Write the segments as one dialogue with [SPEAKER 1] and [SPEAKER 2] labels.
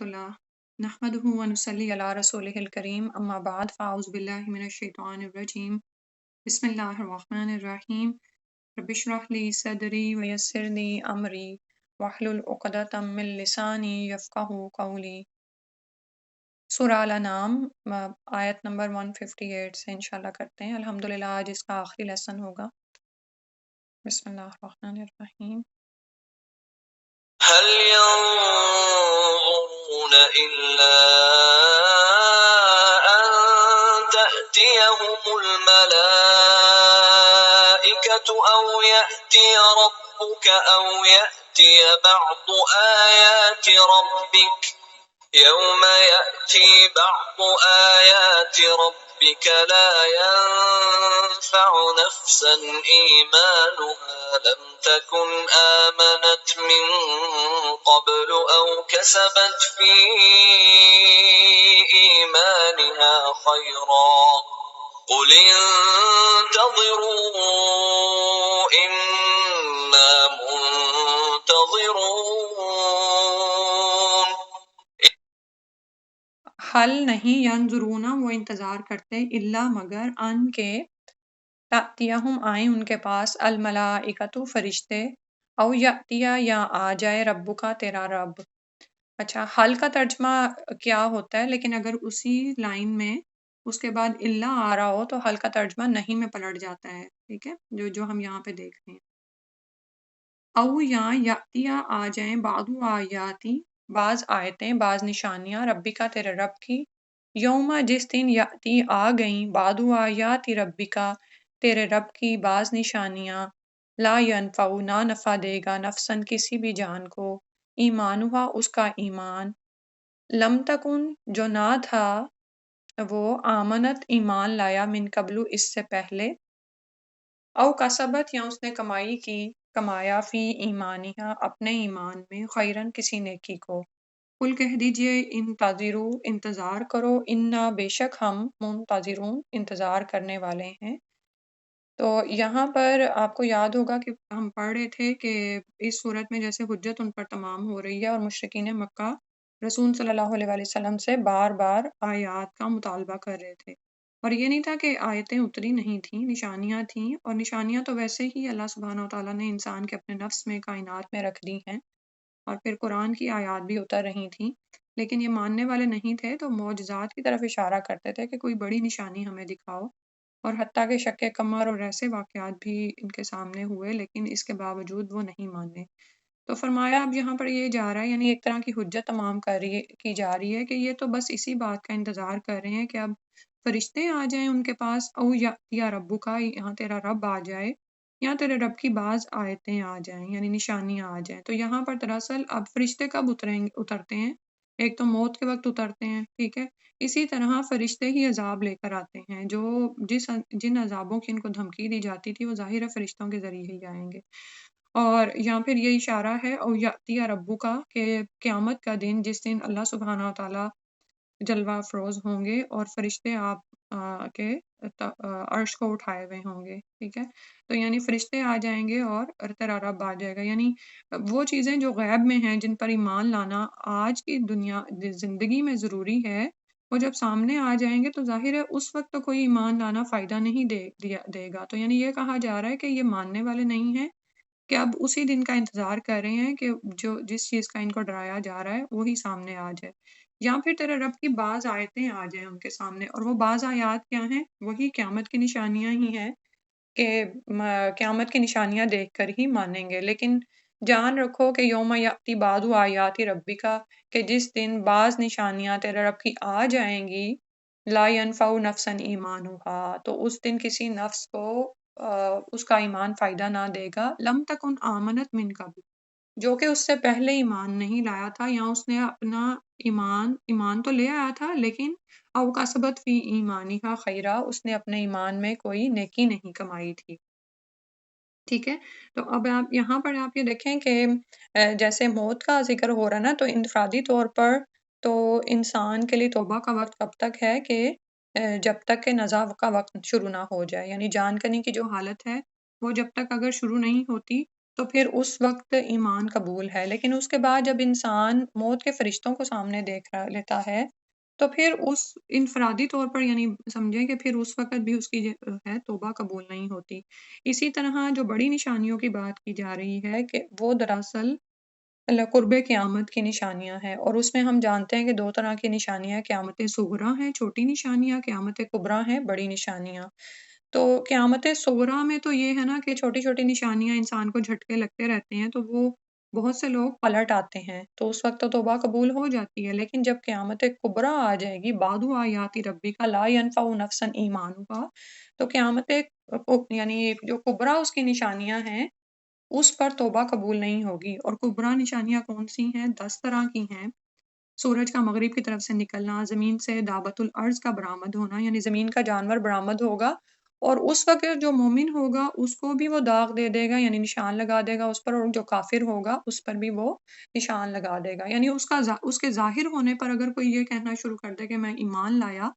[SPEAKER 1] الله نحمده ونصلي على رسوله الكريم أما بعد فأعوذ بالله من الشيطان الرجيم بسم الله الرحمن الرحيم رب اشرح لي صدري ويسر لي أمري واحلل عقدة من لساني يفقهوا قولي سورہ الانعام آیت نمبر 158 سے انشاءاللہ کرتے ہیں۔ الحمدللہ آج اس کا آخری لیسن ہوگا۔ بسم اللہ الرحمن الرحیم۔
[SPEAKER 2] هل ينظرون إلا أن تأتيهم الملائكة أو يأتي ربك أو يأتي بعض آيات ربك يوم يأتي بعض آيات ربك لا ينفع نفسا إيمانها لم تكن آمنت من قبل أو كسبت في إيمانها خيرا قل انتظروا إنا منتظرون۔
[SPEAKER 1] حل نہیں ینظرون وہ انتظار کرتے الا مگر ان کے تأتیہم آئیں ان کے پاس الملائکۃ فرشتے او یأتیا یا آ جائے ربک تیرا رب۔ اچھا، حل کا ترجمہ کیا ہوتا ہے، لیکن اگر اسی لائن میں اس کے بعد الا آ رہا ہو تو حل کا ترجمہ نہیں میں پلٹ جاتا ہے، ٹھیک ہے، جو ہم یہاں پہ دیکھ رہے ہیں۔ او یا یأتیا آ جائیں بعض آیاتی بعض آیتیں، بعض نشانیاں ربی کا تیرے رب کی، یوم جس دن یأتی آ گئیں بعض آیات ربی کا تیرے رب کی بعض نشانیاں، لا ینفع نہ نفع دے گا نفسن کسی بھی جان کو، ایمانہا اس کا ایمان، لم تکن جو نہ تھا وہ آمنت ایمان لایا من قبل اس سے پہلے، او کسبت یا اس نے کمایا فی ایمانہا اپنے ایمان میں، خیرن کسی نیکی کو، قل کہہ دیجئے انتظروا انتظار کرو، انا بے شک ہم منتظرون انتظار کرنے والے ہیں۔ تو یہاں پر آپ کو یاد ہوگا کہ ہم پڑھ رہے تھے کہ اس صورت میں جیسے حجت ان پر تمام ہو رہی ہے اور مشرکین مکہ رسول صلی اللہ علیہ وآلہ وسلم سے بار بار آیات کا مطالبہ کر رہے تھے، اور یہ نہیں تھا کہ آیتیں اتری نہیں تھیں، نشانیاں تھیں، اور نشانیاں تو ویسے ہی اللہ سبحانہ وتعالیٰ نے انسان کے اپنے نفس میں، کائنات میں رکھ دی ہیں، اور پھر قرآن کی آیات بھی اتر رہی تھیں، لیکن یہ ماننے والے نہیں تھے تو معجزات کی طرف اشارہ کرتے تھے کہ کوئی بڑی نشانی ہمیں دکھاؤ، اور حتیٰ کہ شک قمر اور ایسے واقعات بھی ان کے سامنے ہوئے، لیکن اس کے باوجود وہ نہیں مانے۔ تو فرمایا اب یہاں پر یہ جا رہا ہے، یعنی ایک طرح کی حجت تمام کی جا رہی ہے کہ یہ تو بس اسی بات کا انتظار کر رہے ہیں کہ اب فرشتے آ جائیں ان کے پاس، او یا ربو کا یہاں تیرا رب آ جائے، یا تیرے رب کی بعض آیتیں آ جائیں، یعنی نشانیاں آ جائیں۔ تو یہاں پر دراصل اب فرشتے کب اترتے ہیں؟ ایک تو موت کے وقت اترتے ہیں، ٹھیک ہے، اسی طرح فرشتے ہی عذاب لے کر آتے ہیں، جو جن عذابوں کی ان کو دھمکی دی جاتی تھی وہ ظاہر ہے فرشتوں کے ذریعے ہی آئیں گے۔ اور یہاں پھر یہ اشارہ ہے او یاتی ربو کا کہ قیامت کا دن جس دن اللہ سبحانہ وتعالیٰ جلوہ افروز ہوں گے اور فرشتے آپ کے عرش کو اٹھائے ہوئے ہوں گے، ٹھیک ہے، تو یعنی فرشتے آ جائیں گے اور تیرا رب آ جائے گا، یعنی وہ چیزیں جو غیب میں ہیں جن پر ایمان لانا آج کی دنیا زندگی میں ضروری ہے، وہ جب سامنے آ جائیں گے تو ظاہر ہے اس وقت تو کوئی ایمان لانا فائدہ نہیں دے گا۔ تو یعنی یہ کہا جا رہا ہے کہ یہ ماننے والے نہیں ہیں کہ اب اسی دن کا انتظار کر رہے ہیں کہ جس چیز کا ان کو ڈرایا جا رہا ہے وہی سامنے آ جائے، یا پھر تیرے رب کی بعض آیتیں آ جائیں ان کے سامنے، اور وہ بعض آیات کیا ہیں؟ وہی قیامت کی نشانیاں ہی ہیں کہ قیامت کی نشانیاں دیکھ کر ہی مانیں گے، لیکن جان رکھو کہ یوم یاتی بعض آیات ربی کا، کہ جس دن بعض نشانیاں تیرے رب کی آ جائیں گی، لا ینفع نفسا ایمانھا، تو اس دن کسی نفس کو اس کا ایمان فائدہ نہ دے گا، لم تکن آمنت من قبل، جو کہ اس سے پہلے ایمان نہیں لایا تھا، یا اس نے اپنا ایمان تو لے آیا تھا لیکن او کسبت فی ایمانھا خیرا، اس نے اپنے ایمان میں کوئی نیکی نہیں کمائی تھی، ٹھیک ہے۔ تو اب آپ یہاں پر آپ یہ دیکھیں کہ جیسے موت کا ذکر ہو رہا نا، تو انفرادی طور پر تو انسان کے لیے توبہ کا وقت کب تک ہے کہ جب تک کہ نزا کا وقت شروع نہ ہو جائے، یعنی جان کنی کی جو حالت ہے وہ جب تک اگر شروع نہیں ہوتی تو پھر اس وقت ایمان قبول ہے، لیکن اس کے بعد جب انسان موت کے فرشتوں کو سامنے دیکھ لیتا ہے تو پھر اس انفرادی طور پر یعنی سمجھیں کہ پھر اس وقت بھی اس کی ہے توبہ قبول نہیں ہوتی۔ اسی طرح جو بڑی نشانیوں کی بات کی جا رہی ہے کہ وہ دراصل قرب قیامت کی نشانیاں ہیں، اور اس میں ہم جانتے ہیں کہ دو طرح کی نشانیاں، قیامت صغریٰ ہیں چھوٹی نشانیاں، قیامت کبریٰ ہیں بڑی نشانیاں۔ تو قیامت صغریٰ میں تو یہ ہے نا کہ چھوٹی چھوٹی نشانیاں انسان کو جھٹکے لگتے رہتے ہیں تو وہ بہت سے لوگ پلٹ آتے ہیں تو اس وقت تو توبہ قبول ہو جاتی ہے، لیکن جب قیامت کبریٰ آ جائے گی، بعد آیات ربی کا لا ینفع نفسا ایمانها، تو قیامت یعنی جو کبریٰ اس کی نشانیاں ہیں اس پر توبہ قبول نہیں ہوگی۔ اور کبریٰ نشانیاں کون سی ہیں؟ 10 طرح کی ہیں۔ سورج کا مغرب کی طرف سے نکلنا، زمین سے دابت الارض کا برآمد ہونا، یعنی زمین کا جانور برآمد ہوگا اور اس وقت جو مومن ہوگا اس کو بھی وہ داغ دے دے گا، یعنی نشان لگا دے گا اس پر، اور جو کافر ہوگا اس پر بھی وہ نشان لگا دے گا۔ یعنی اس کے ظاہر ہونے پر اگر کوئی یہ کہنا شروع کر دے کہ میں ایمان لایا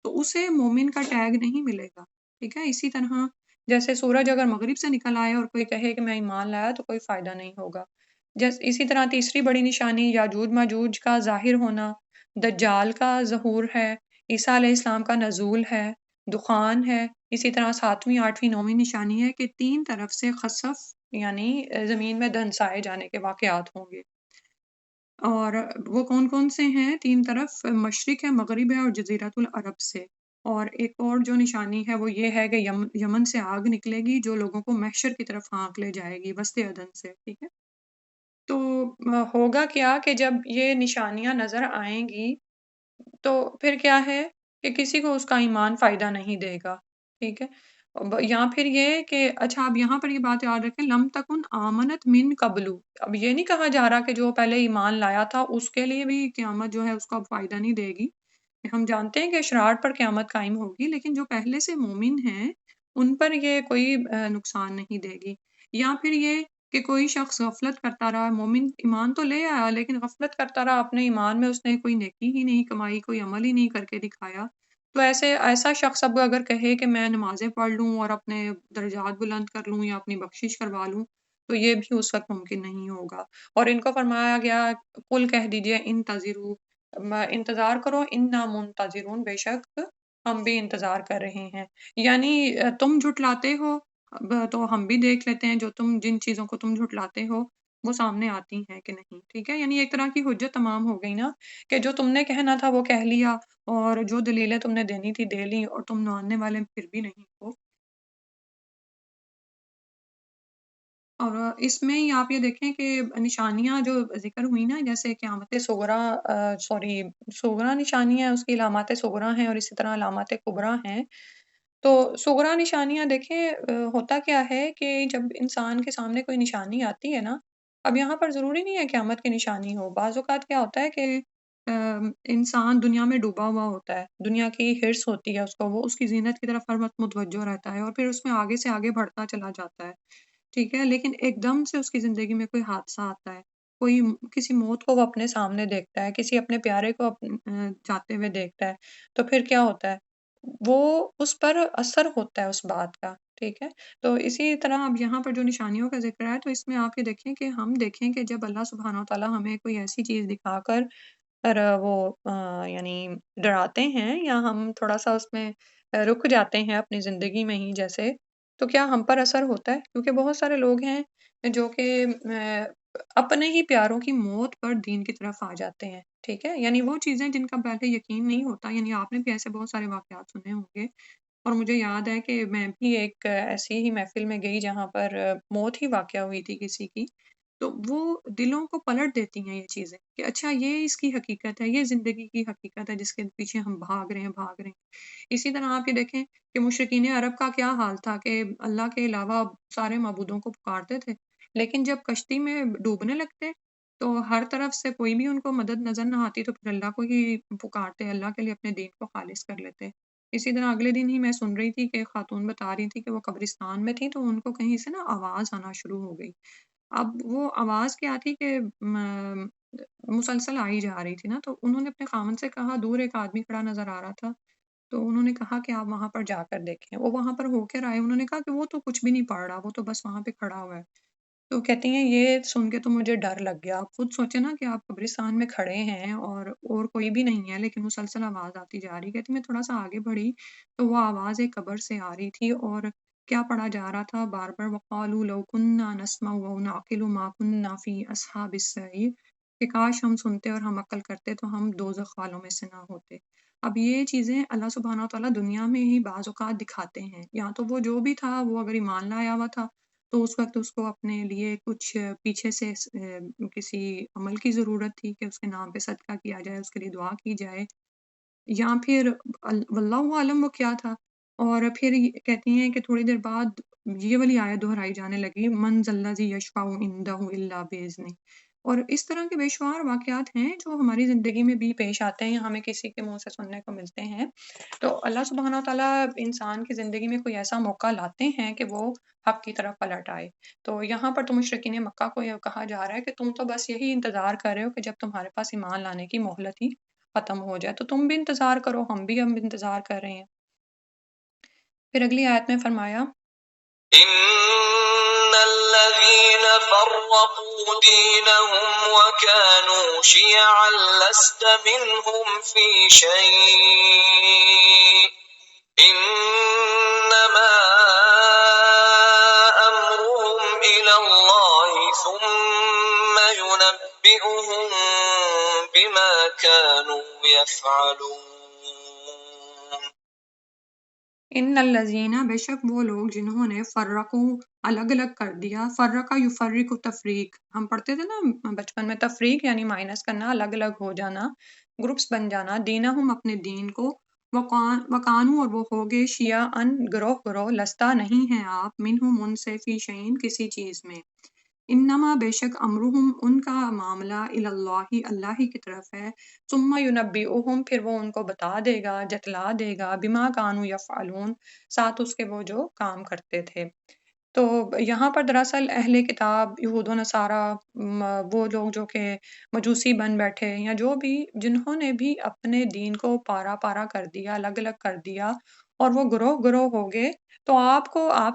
[SPEAKER 1] تو اسے مومن کا ٹیگ نہیں ملے گا، ٹھیک ہے۔ اسی طرح جیسے سورج اگر مغرب سے نکل آئے اور کوئی کہے کہ میں ایمان لایا تو کوئی فائدہ نہیں ہوگا۔ اسی طرح تیسری بڑی نشانی یاجوج ماجوج کا ظاہر ہونا، دجال کا ظہور ہے، عیسیٰ علیہ السلام کا نزول ہے، دخان ہے۔ اسی طرح ساتویں آٹھویں نویں نشانی ہے کہ 3 طرف سے خسف یعنی زمین میں دھنسائے جانے کے واقعات ہوں گے۔ اور وہ کون کون سے ہیں 3 طرف؟ مشرق ہے، مغرب ہے اور جزیرۃ العرب سے۔ اور ایک اور جو نشانی ہے وہ یہ ہے کہ یمن سے آگ نکلے گی جو لوگوں کو محشر کی طرف ہانک لے جائے گی، وسط عدن سے، ٹھیک ہے۔ تو ہوگا کیا کہ جب یہ نشانیاں نظر آئیں گی تو پھر کیا ہے کہ کسی کو اس کا ایمان فائدہ نہیں دے گا، ٹھیک ہے۔ یا پھر یہ کہ اچھا اب یہاں پر یہ بات یاد رکھیں، لم تکن آمنت من قبلو، اب یہ نہیں کہا جا رہا کہ جو پہلے ایمان لایا تھا اس کے لیے بھی قیامت جو ہے اس کو اب فائدہ نہیں دے گی۔ ہم جانتے ہیں کہ اشرار پر قیامت قائم ہوگی، لیکن جو پہلے سے مومن ہیں ان پر یہ کوئی نقصان نہیں دے گی۔ یا پھر یہ کہ کوئی شخص غفلت کرتا رہا، مومن ایمان تو لے آیا لیکن غفلت کرتا رہا اپنے ایمان میں، اس نے کوئی نیکی ہی نہیں کمائی، کوئی عمل ہی نہیں کر کے دکھایا، تو ایسا شخص اب اگر کہے کہ میں نمازیں پڑھ لوں اور اپنے درجات بلند کر لوں یا اپنی بخشش کروا لوں تو یہ بھی اس وقت ممکن نہیں ہوگا۔ اور ان کو فرمایا گیا قل کہہ دیجئے انتظروا، انتظار کرو، انا منتظرون، بے شک ہم بھی انتظار کر رہے ہیں۔ یعنی تم جھٹلاتے ہو تو ہم بھی دیکھ لیتے ہیں جو جن چیزوں کو تم جھٹلاتے ہو وہ سامنے آتی ہیں کہ نہیں، ٹھیک ہے۔ یعنی ایک طرح کی حجت تمام ہو گئی نا، کہ جو تم نے کہنا تھا وہ کہہ لیا اور جو دلیلیں تم نے دینی تھی دے لی، اور تم ماننے والے پھر بھی نہیں ہو۔ اور اس میں ہی آپ یہ دیکھیں کہ نشانیاں جو ذکر ہوئی نا، جیسے قیامت صغریٰ صغریٰ نشانی ہے، اس کی علامات صغریٰ ہیں اور اسی طرح علامات کبریٰ ہیں۔ تو صغریٰ نشانیاں دیکھیں ہوتا کیا ہے کہ جب انسان کے سامنے کوئی نشانی آتی ہے نا، اب یہاں پر ضروری نہیں ہے قیامت کی نشانی ہو، بعض اوقات کیا ہوتا ہے کہ انسان دنیا میں ڈوبا ہوا ہوتا ہے، دنیا کی حرص ہوتی ہے اس کو، وہ اس کی زینت کی طرف ہر وقت متوجہ رہتا ہے اور پھر اس میں آگے سے آگے بڑھتا چلا جاتا ہے، ٹھیک ہے۔ لیکن ایک دم سے اس کی زندگی میں کوئی حادثہ آتا ہے، کسی موت کو وہ اپنے سامنے دیکھتا ہے، کسی اپنے پیارے کو جاتے ہوئے دیکھتا ہے، تو پھر کیا ہوتا ہے؟ وہ اس پر اثر ہوتا ہے اس بات کا، ٹھیک ہے۔ تو اسی طرح اب یہاں پر جو نشانیوں کا ذکر ہے تو اس میں آپ یہ دیکھیں کہ ہم دیکھیں کہ جب اللہ سبحانہ وتعالیٰ ہمیں کوئی ایسی چیز دکھا کر وہ یعنی ڈراتے ہیں یا ہم تھوڑا سا اس میں رک جاتے ہیں اپنی زندگی میں ہی جیسے، تو کیا ہم پر اثر ہوتا ہے؟ کیونکہ بہت سارے لوگ ہیں جو کہ اپنے ہی پیاروں کی موت پر دین کی طرف آ جاتے ہیں، ٹھیک ہے۔ یعنی وہ چیزیں جن کا پہلے یقین نہیں ہوتا، یعنی آپ نے بھی ایسے بہت سارے واقعات سنے ہوں گے، اور مجھے یاد ہے کہ میں بھی ایک ایسی ہی محفل میں گئی جہاں پر موت ہی واقع ہوئی تھی کسی کی، تو وہ دلوں کو پلٹ دیتی ہیں یہ چیزیں کہ اچھا یہ اس کی حقیقت ہے، یہ زندگی کی حقیقت ہے جس کے پیچھے ہم بھاگ رہے ہیں۔ اسی طرح آپ یہ دیکھیں کہ مشرکین عرب کا کیا حال تھا کہ اللہ کے علاوہ سارے معبودوں کو پکارتے تھے، لیکن جب کشتی میں ڈوبنے لگتے تو ہر طرف سے کوئی بھی ان کو مدد نظر نہ آتی تو پھر اللہ کو ہی پکارتے، اللہ کے لیے اپنے دین کو خالص کر لیتے۔ اسی طرح اگلے دن ہی میں سن رہی تھی کہ خاتون بتا رہی تھی کہ وہ قبرستان میں تھی تو ان کو کہیں سے نا آواز آنا شروع ہو گئی۔ اب وہ آواز کیا تھی کہ مسلسل آئی جا رہی تھی نا، تو انہوں نے اپنے خاوند سے کہا، دور ایک آدمی کھڑا نظر آ رہا تھا، تو انہوں نے کہا کہ آپ وہاں پر جا کر دیکھیں۔ وہ وہاں پر ہو کر آئے، انہوں نے کہا کہ وہ تو کچھ بھی نہیں پڑھ رہا، وہ تو بس وہاں پہ کھڑا ہوا ہے۔ تو کہتی ہیں یہ سن کے تو مجھے ڈر لگ گیا۔ آپ خود سوچیں نا کہ آپ قبرستان میں کھڑے ہیں اور کوئی بھی نہیں ہے، لیکن مسلسل آواز آتی جا رہی۔ کہتی میں تھوڑا سا آگے بڑھی تو وہ آواز ایک قبر سے آ رہی تھی، اور کیا پڑھا جا رہا تھا بار بار، وَقَالُوا لَوْ كُنَّا نَسْمَعُ أَوْ نَعْقِلُ مَا كُنَّا فِي أَصْحَابِ السَّعِيرِ، کہ کاش ہم سنتے اور ہم عقل کرتے تو ہم دوزخ والوں میں سے نہ ہوتے۔ اب یہ چیزیں اللہ سبحانہ وتعالیٰ دنیا میں ہی بعض اوقات دکھاتے ہیں، یا تو وہ جو بھی تھا وہ اگر ایمان لایا ہوا تھا تو اس وقت اس کو اپنے لیے کچھ پیچھے سے کسی عمل کی ضرورت تھی کہ اس کے نام پہ صدقہ کیا جائے، اس کے لیے دعا کی جائے، یا پھر واللہ اعلم وہ کیا تھا۔ اور پھر کہتی ہیں کہ تھوڑی دیر بعد یہ والی آیت دہرائی جانے لگی، من ذا الذی یشفع عندہ الا باذنہ۔ اور اس طرح کے بے شمار واقعات ہیں جو ہماری زندگی میں بھی پیش آتے ہیں، ہمیں کسی کے منہ سے سننے کو ملتے ہیں۔ تو اللہ سبحانہ وتعالیٰ انسان کی زندگی میں کوئی ایسا موقع لاتے ہیں کہ وہ حق کی طرف پلٹ آئے۔ تو یہاں پر تو مشرکین مکہ کو یہ کہا جا رہا ہے کہ تم تو بس یہی انتظار کر رہے ہو کہ جب تمہارے پاس ایمان لانے کی مہلت ہی ختم ہو جائے، تو تم بھی انتظار کرو، ہم بھی انتظار کر رہے ہیں۔ پھر اگلی آیت میں فرمایا
[SPEAKER 2] إن الذين فرقوا دينهم وكانوا شيعا لست منهم في شيء إنما أمرهم إلى الله ثم ينبئهم بما كانوا يفعلون۔
[SPEAKER 1] ان الذین، بے شک وہ لوگ جنہوں نے فرقو، الگ الگ کر دیا، فرقہ یفرق تفریق، ہم پڑھتے تھے نا بچپن میں، تفریق یعنی مائنس کرنا، الگ الگ ہو جانا، گروپس بن جانا، دینہم اپنے دین کو، وقانو اور وہ ہوگے، شیعاً گروہ گروہ، لستا نہیں ہیں آپ، منہم ان سے، فی شیئن کسی چیز میں، انما بے شک امرہم ان کا معاملہ اللہ اللہ ہی کی طرف ہے، ثم ینبئہم پھر وہ ان کو بتا دے گا، جتلا دے گا، بما کانوا یفعلون ساتھ اس کے وہ جو کام کرتے تھے۔ تو یہاں پر دراصل اہل کتاب، یہود و نصارہ، وہ لوگ جو کہ مجوسی بن بیٹھے، یا جو بھی جنہوں نے بھی اپنے دین کو پارا پارا کر دیا، الگ الگ کر دیا، اور وہ گروہ گروہ ہو گئے، تو آپ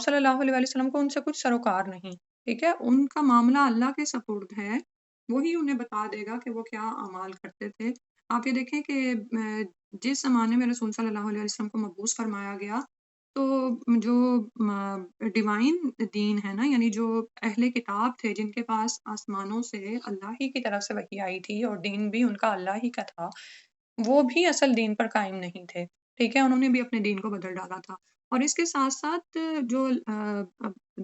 [SPEAKER 1] صلی اللہ علیہ وسلم کو ان سے کچھ سروکار نہیں، ٹھیک ہے، ان کا معاملہ اللہ کے سپرد ہے، وہی انہیں بتا دے گا کہ وہ کیا اعمال کرتے تھے۔ آپ یہ دیکھیں کہ جس زمانے میں رسول صلی اللہ علیہ وسلم کو مبعوث فرمایا گیا، تو جو ڈیوائن دین ہے نا، یعنی جو اہل کتاب تھے جن کے پاس آسمانوں سے اللہ ہی کی طرف سے وحی آئی تھی اور دین بھی ان کا اللہ ہی کا تھا، وہ بھی اصل دین پر قائم نہیں تھے، ٹھیک ہے، انہوں نے بھی اپنے دین کو بدل ڈالا تھا۔ اور اس کے ساتھ ساتھ جو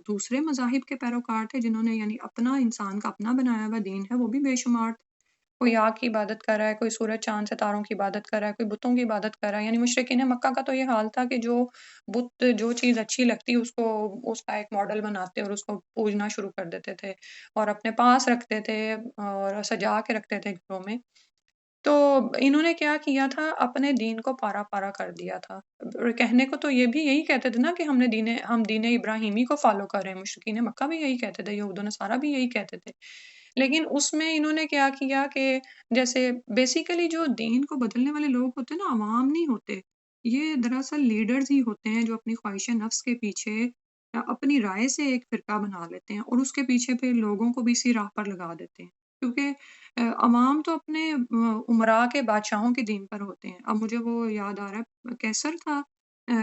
[SPEAKER 1] دوسرے مذاہب کے پیروکار تھے جنہوں نے یعنی اپنا انسان کا اپنا بنایا ہوا دین ہے، وہ بھی بے شمار تھے، کوئی آگ کی عبادت کر رہا ہے، کوئی سورج چاند ستاروں کی عبادت کر رہا ہے، کوئی بتوں کی عبادت کر رہا ہے، یعنی مشرکین مکہ کا تو یہ حال تھا کہ جو بت، جو چیز اچھی لگتی اس کا ایک ماڈل بناتے اور اس کو پوجنا شروع کر دیتے تھے، اور اپنے پاس رکھتے تھے اور سجا کے رکھتے تھے گھروں میں۔ تو انہوں نے کیا کیا تھا، اپنے دین کو پارا پارا کر دیا تھا۔ کہنے کو تو یہ بھی یہی کہتے تھے نا کہ ہم دین ابراہیمی کو فالو کر رہے ہیں، مشرکین مکہ بھی یہی کہتے تھے، یہود و نصارہ بھی یہی کہتے تھے، لیکن اس میں انہوں نے کیا کیا کہ جیسے بیسیکلی جو دین کو بدلنے والے لوگ ہوتے ہیں نا، عوام نہیں ہوتے، یہ دراصل لیڈرز ہی ہوتے ہیں جو اپنی خواہش نفس کے پیچھے اپنی رائے سے ایک فرقہ بنا لیتے ہیں اور اس کے پیچھے پھر لوگوں کو بھی اسی راہ پر لگا دیتے ہیں، کیونکہ عوام تو اپنے امراء کے بادشاہوں کے دین پر ہوتے ہیں۔ اب مجھے وہ یاد آ رہا ہے، کیسر تھا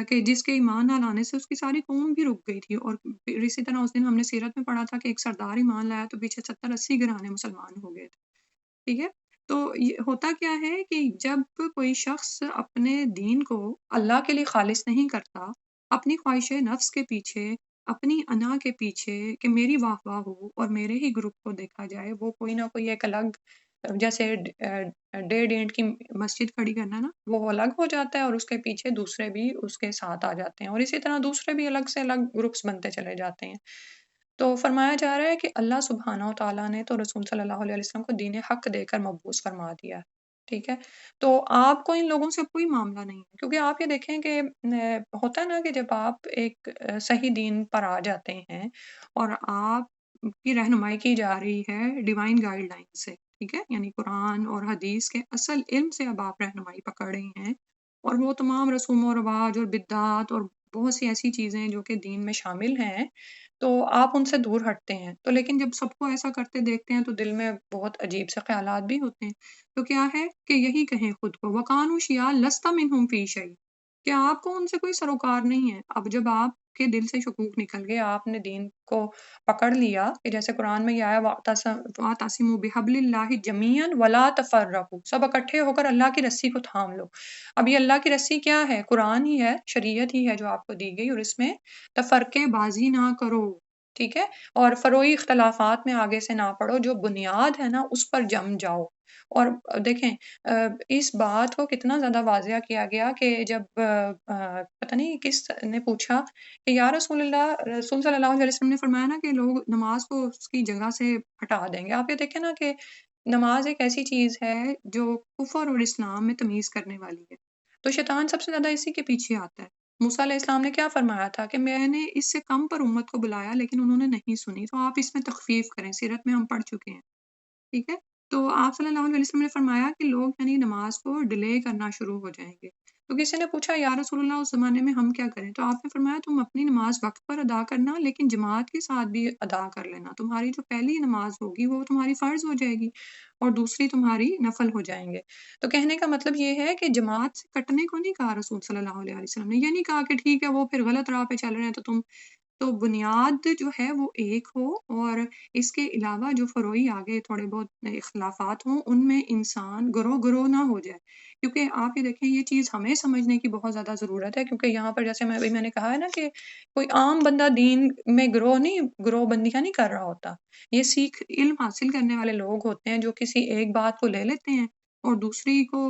[SPEAKER 1] کہ جس کے ایمان نہ لانے سے اس کی ساری قوم بھی رک گئی تھی، اور پھر اسی طرح اس دن ہم نے سیرت میں پڑھا تھا کہ ایک سردار ایمان لایا تو پیچھے 70-80 گھرانے مسلمان ہو گئے تھے، ٹھیک ہے۔ تو یہ ہوتا کیا ہے کہ جب کوئی شخص اپنے دین کو اللہ کے لیے خالص نہیں کرتا، اپنی خواہش نفس کے پیچھے، اپنی انا کے پیچھے کہ میری واہ واہ ہو اور میرے ہی گروپ کو دیکھا جائے، وہ کوئی نہ کوئی ایک الگ، جیسے ڈیڈ اینڈ کی مسجد کھڑی کرنا نا، وہ الگ ہو جاتا ہے اور اس کے پیچھے دوسرے بھی اس کے ساتھ آ جاتے ہیں، اور اسی طرح دوسرے بھی الگ سے الگ گروپس بنتے چلے جاتے ہیں۔ تو فرمایا جا رہا ہے کہ اللہ سبحانہ و تعالیٰ نے تو رسول صلی اللہ علیہ وسلم کو دین حق دے کر مبعوث فرما دیا، ٹھیک ہے، تو آپ کو ان لوگوں سے کوئی معاملہ نہیں ہے، کیونکہ آپ یہ دیکھیں کہ ہوتا ہے نا کہ جب آپ ایک صحیح دین پر آ جاتے ہیں اور آپ کی رہنمائی کی جا رہی ہے ڈیوائن گائیڈ لائن سے، ٹھیک ہے، یعنی قرآن اور حدیث کے اصل علم سے اب آپ رہنمائی پکڑ رہے ہیں، اور وہ تمام رسوم و رواج اور بدعات اور بہت سی ایسی چیزیں جو کہ دین میں شامل ہیں تو آپ ان سے دور ہٹتے ہیں، تو لیکن جب سب کو ایسا کرتے دیکھتے ہیں تو دل میں بہت عجیب سے خیالات بھی ہوتے ہیں۔ تو کیا ہے کہ یہی کہیں خود کو وَقَالُوا شِيَعًا لَسْتَ مِنْهُمْ فِي شَيْءٍ، کہ آپ کو ان سے کوئی سروکار نہیں ہے۔ اب جب آپ کے دل سے شکوک نکل گئے، آپ نے دین کو پکڑ لیا کہ جیسے قرآن میں یہ آیا وَاعْتَصِمُوا بِحَبْلِ اللَّهِ جَمِيعًا وَلَا تَفَرَّقُوا، سب اکٹھے ہو کر اللہ کی رسی کو تھام لو۔ اب یہ اللہ کی رسی کیا ہے؟ قرآن ہی ہے، شریعت ہی ہے جو آپ کو دی گئی، اور اس میں تفرقے بازی نہ کرو، ٹھیک ہے؟ اور فروعی اختلافات میں آگے سے نہ پڑو، جو بنیاد ہے نا اس پر جم جاؤ۔ اور دیکھیں اس بات کو کتنا زیادہ واضح کیا گیا کہ جب پتہ نہیں کس نے پوچھا کہ یا رسول اللہ، رسول صلی اللہ علیہ وسلم نے فرمایا نا کہ لوگ نماز کو اس کی جگہ سے ہٹا دیں گے۔ آپ یہ دیکھیں نا کہ نماز ایک ایسی چیز ہے جو کفر اور اسلام میں تمیز کرنے والی ہے، تو شیطان سب سے زیادہ اسی کے پیچھے آتا ہے۔ موسیٰ علیہ السلام نے کیا فرمایا تھا کہ میں نے اس سے کم پر امت کو بلایا لیکن انہوں نے نہیں سنی، تو آپ اس میں تخفیف کریں، سیرت میں ہم پڑھ چکے ہیں، ٹھیک ہے؟ تو آپ صلی اللہ علیہ وسلم نے فرمایا کہ لوگ یعنی نماز کو ڈیلے کرنا شروع ہو جائیں گے۔ تو کسی نے پوچھا یا رسول اللہ اس زمانے میں ہم کیا کریں؟ تو آپ نے فرمایا تم اپنی نماز وقت پر ادا کرنا، لیکن جماعت کے ساتھ بھی ادا کر لینا۔ تمہاری جو پہلی نماز ہوگی وہ تمہاری فرض ہو جائے گی اور دوسری تمہاری نفل ہو جائیں گے۔ تو کہنے کا مطلب یہ ہے کہ جماعت سے کٹنے کو نہیں کہا رسول صلی اللہ علیہ وسلم نے، یہ نہیں کہا کہ ٹھیک ہے وہ پھر غلط راہ پہ چل رہے ہیں تو تم، تو بنیاد جو ہے وہ ایک ہو، اور اس کے علاوہ جو فروعی آگے تھوڑے بہت اختلافات ہوں ان میں انسان گروہ گروہ نہ ہو جائے، کیونکہ آپ یہ دیکھیں یہ چیز ہمیں سمجھنے کی بہت زیادہ ضرورت ہے، کیونکہ یہاں پر جیسے میں نے کہا ہے نا کہ کوئی عام بندہ دین میں گروہ بندیاں نہیں کر رہا ہوتا، یہ سیکھ علم حاصل کرنے والے لوگ ہوتے ہیں جو کسی ایک بات کو لے لیتے ہیں اور دوسری کو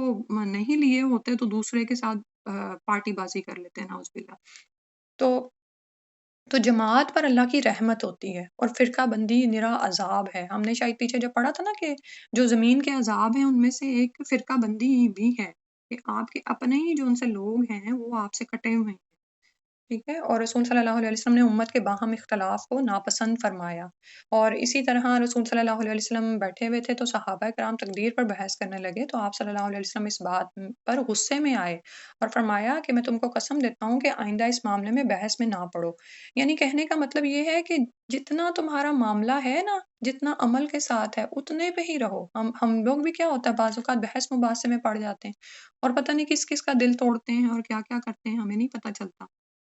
[SPEAKER 1] نہیں لیے ہوتے تو دوسرے کے ساتھ پارٹی بازی کر لیتے ہیں، نعوذ باللہ۔ تو جماعت پر اللہ کی رحمت ہوتی ہے اور فرقہ بندی نرا عذاب ہے۔ ہم نے شاید پیچھے جب پڑھا تھا نا کہ جو زمین کے عذاب ہیں ان میں سے ایک فرقہ بندی بھی ہے، کہ آپ کے اپنے ہی جو ان سے لوگ ہیں وہ آپ سے کٹے ہوئے ہیں، ٹھیک ہے؟ اور رسول صلی اللہ علیہ وسلم نے امت کے باہم اختلاف کو ناپسند فرمایا، اور اسی طرح رسول صلی اللہ علیہ وسلم بیٹھے ہوئے تھے تو صحابہ کرام تقدیر پر بحث کرنے لگے، تو آپ صلی اللہ علیہ وسلم اس بات پر غصے میں آئے اور فرمایا کہ میں تم کو قسم دیتا ہوں کہ آئندہ اس معاملے میں بحث میں نہ پڑو۔ یعنی کہنے کا مطلب یہ ہے کہ جتنا تمہارا معاملہ ہے نا، جتنا عمل کے ساتھ ہے اتنے پہ ہی رہو۔ ہم لوگ بھی کیا ہوتا ہے بعض اوقات بحث مباحثے میں پڑ جاتے ہیں اور پتہ نہیں کس کس کا دل توڑتے ہیں اور کیا کیا کرتے ہیں، ہمیں نہیں پتہ چلتا۔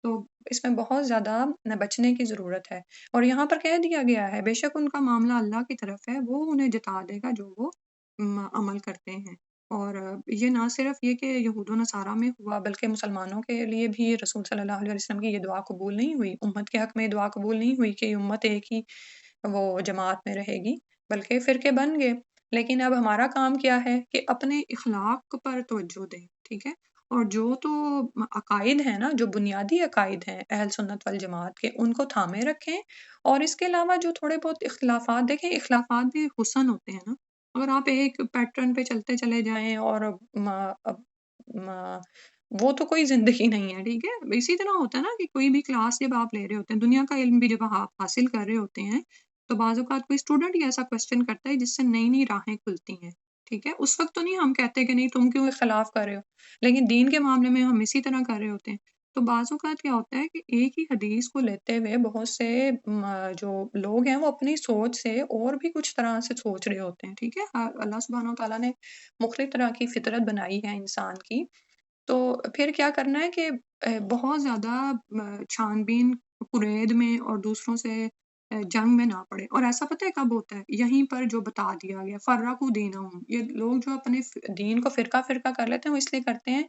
[SPEAKER 1] تو اس میں بہت زیادہ بچنے کی ضرورت ہے، اور یہاں پر کہہ دیا گیا ہے بے شک ان کا معاملہ اللہ کی طرف ہے، وہ انہیں جتا دے گا جو وہ عمل کرتے ہیں۔ اور یہ نہ صرف یہ کہ یہود و نصارہ میں ہوا بلکہ مسلمانوں کے لیے بھی رسول صلی اللہ علیہ وسلم کی یہ دعا قبول نہیں ہوئی، امت کے حق میں یہ دعا قبول نہیں ہوئی کہ یہ امت ایک ہی وہ جماعت میں رہے گی، بلکہ فرقے بن گئے۔ لیکن اب ہمارا کام کیا ہے کہ اپنے اخلاق پر توجہ دیں، ٹھیک ہے؟ اور جو تو عقائد ہیں نا، جو بنیادی عقائد ہیں اہل سنت والجماعت کے، ان کو تھامے رکھیں، اور اس کے علاوہ جو تھوڑے بہت اختلافات، دیکھیں اختلافات بھی حسن ہوتے ہیں نا، اگر آپ ایک پیٹرن پہ چلتے چلے جائیں اور وہ تو کوئی زندگی نہیں ہے، ٹھیک ہے؟ اسی طرح ہوتا ہے نا کہ کوئی بھی کلاس جب آپ لے رہے ہوتے ہیں، دنیا کا علم بھی جب آپ حاصل کر رہے ہوتے ہیں تو بعض اوقات کوئی اسٹوڈنٹ ہی ایسا کوشچن کرتا ہے جس سے نئی نئی راہیں کھلتی ہیں، ٹھیک ہے؟ اس وقت تو نہیں ہم کہتے کہ نہیں تم کیوں اختلاف کر رہے ہو، لیکن دین کے معاملے میں ہم اسی طرح کر رہے ہوتے ہیں۔ تو بعض اوقات کیا ہوتا ہے کہ ایک ہی حدیث کو لیتے ہوئے بہت سے جو لوگ ہیں وہ اپنی سوچ سے اور بھی کچھ طرح سے سوچ رہے ہوتے ہیں، ٹھیک ہے؟ اللہ سبحانہ وتعالیٰ نے مختلف طرح کی فطرت بنائی ہے انسان کی، تو پھر کیا کرنا ہے کہ بہت زیادہ چھان بین قرید میں اور دوسروں سے جنگ میں نہ پڑے، اور ایسا پتہ ہے کب ہوتا ہے؟ یہیں پر جو بتا دیا گیا فرقوا دینہم، یہ لوگ جو اپنے دین کو فرقہ فرقہ کر لیتے ہیں وہ اس لیے کرتے ہیں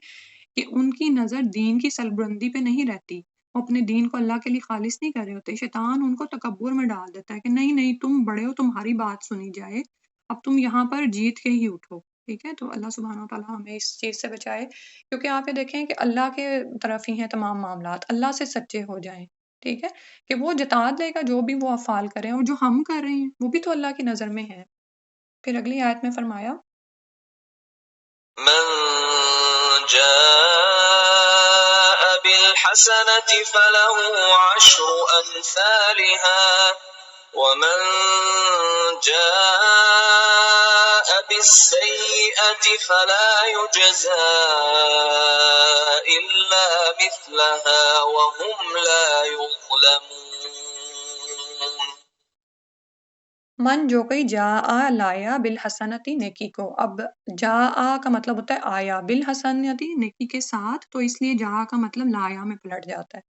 [SPEAKER 1] کہ ان کی نظر دین کی سربلندی پہ نہیں رہتی، وہ اپنے دین کو اللہ کے لیے خالص نہیں کر رہے ہوتے، شیطان ان کو تکبر میں ڈال دیتا ہے کہ نہیں نہیں تم بڑے ہو، تمہاری بات سنی جائے، اب تم یہاں پر جیت کے ہی اٹھو، ٹھیک ہے؟ تو اللہ سبحانہ وتعالیٰ ہمیں اس چیز سے بچائے، کیونکہ آپ یہ دیکھیں کہ اللہ کے طرف ہی ہیں تمام معاملات، اللہ سے سچے ہو جائیں، ٹھیک ہے؟ کہ وہ جتا دے گا جو بھی وہ افعال کریں، اور جو ہم کر رہے ہیں وہ بھی تو اللہ کی نظر میں ہے۔ پھر اگلی آیت میں فرمایا
[SPEAKER 2] من جاء بالحسنة فله عشر أمثالها ومن جاء بالسيئة فلا يجزى إلا مثلها وهم لا يظلمون۔
[SPEAKER 1] من جو کوئی جا لایا بالحسنتی نیکی کو، اب جا کا مطلب ہوتا ہے آیا، بالحسنتی نیکی کے ساتھ، تو اس لیے جا کا مطلب لایا میں پلٹ جاتا ہے۔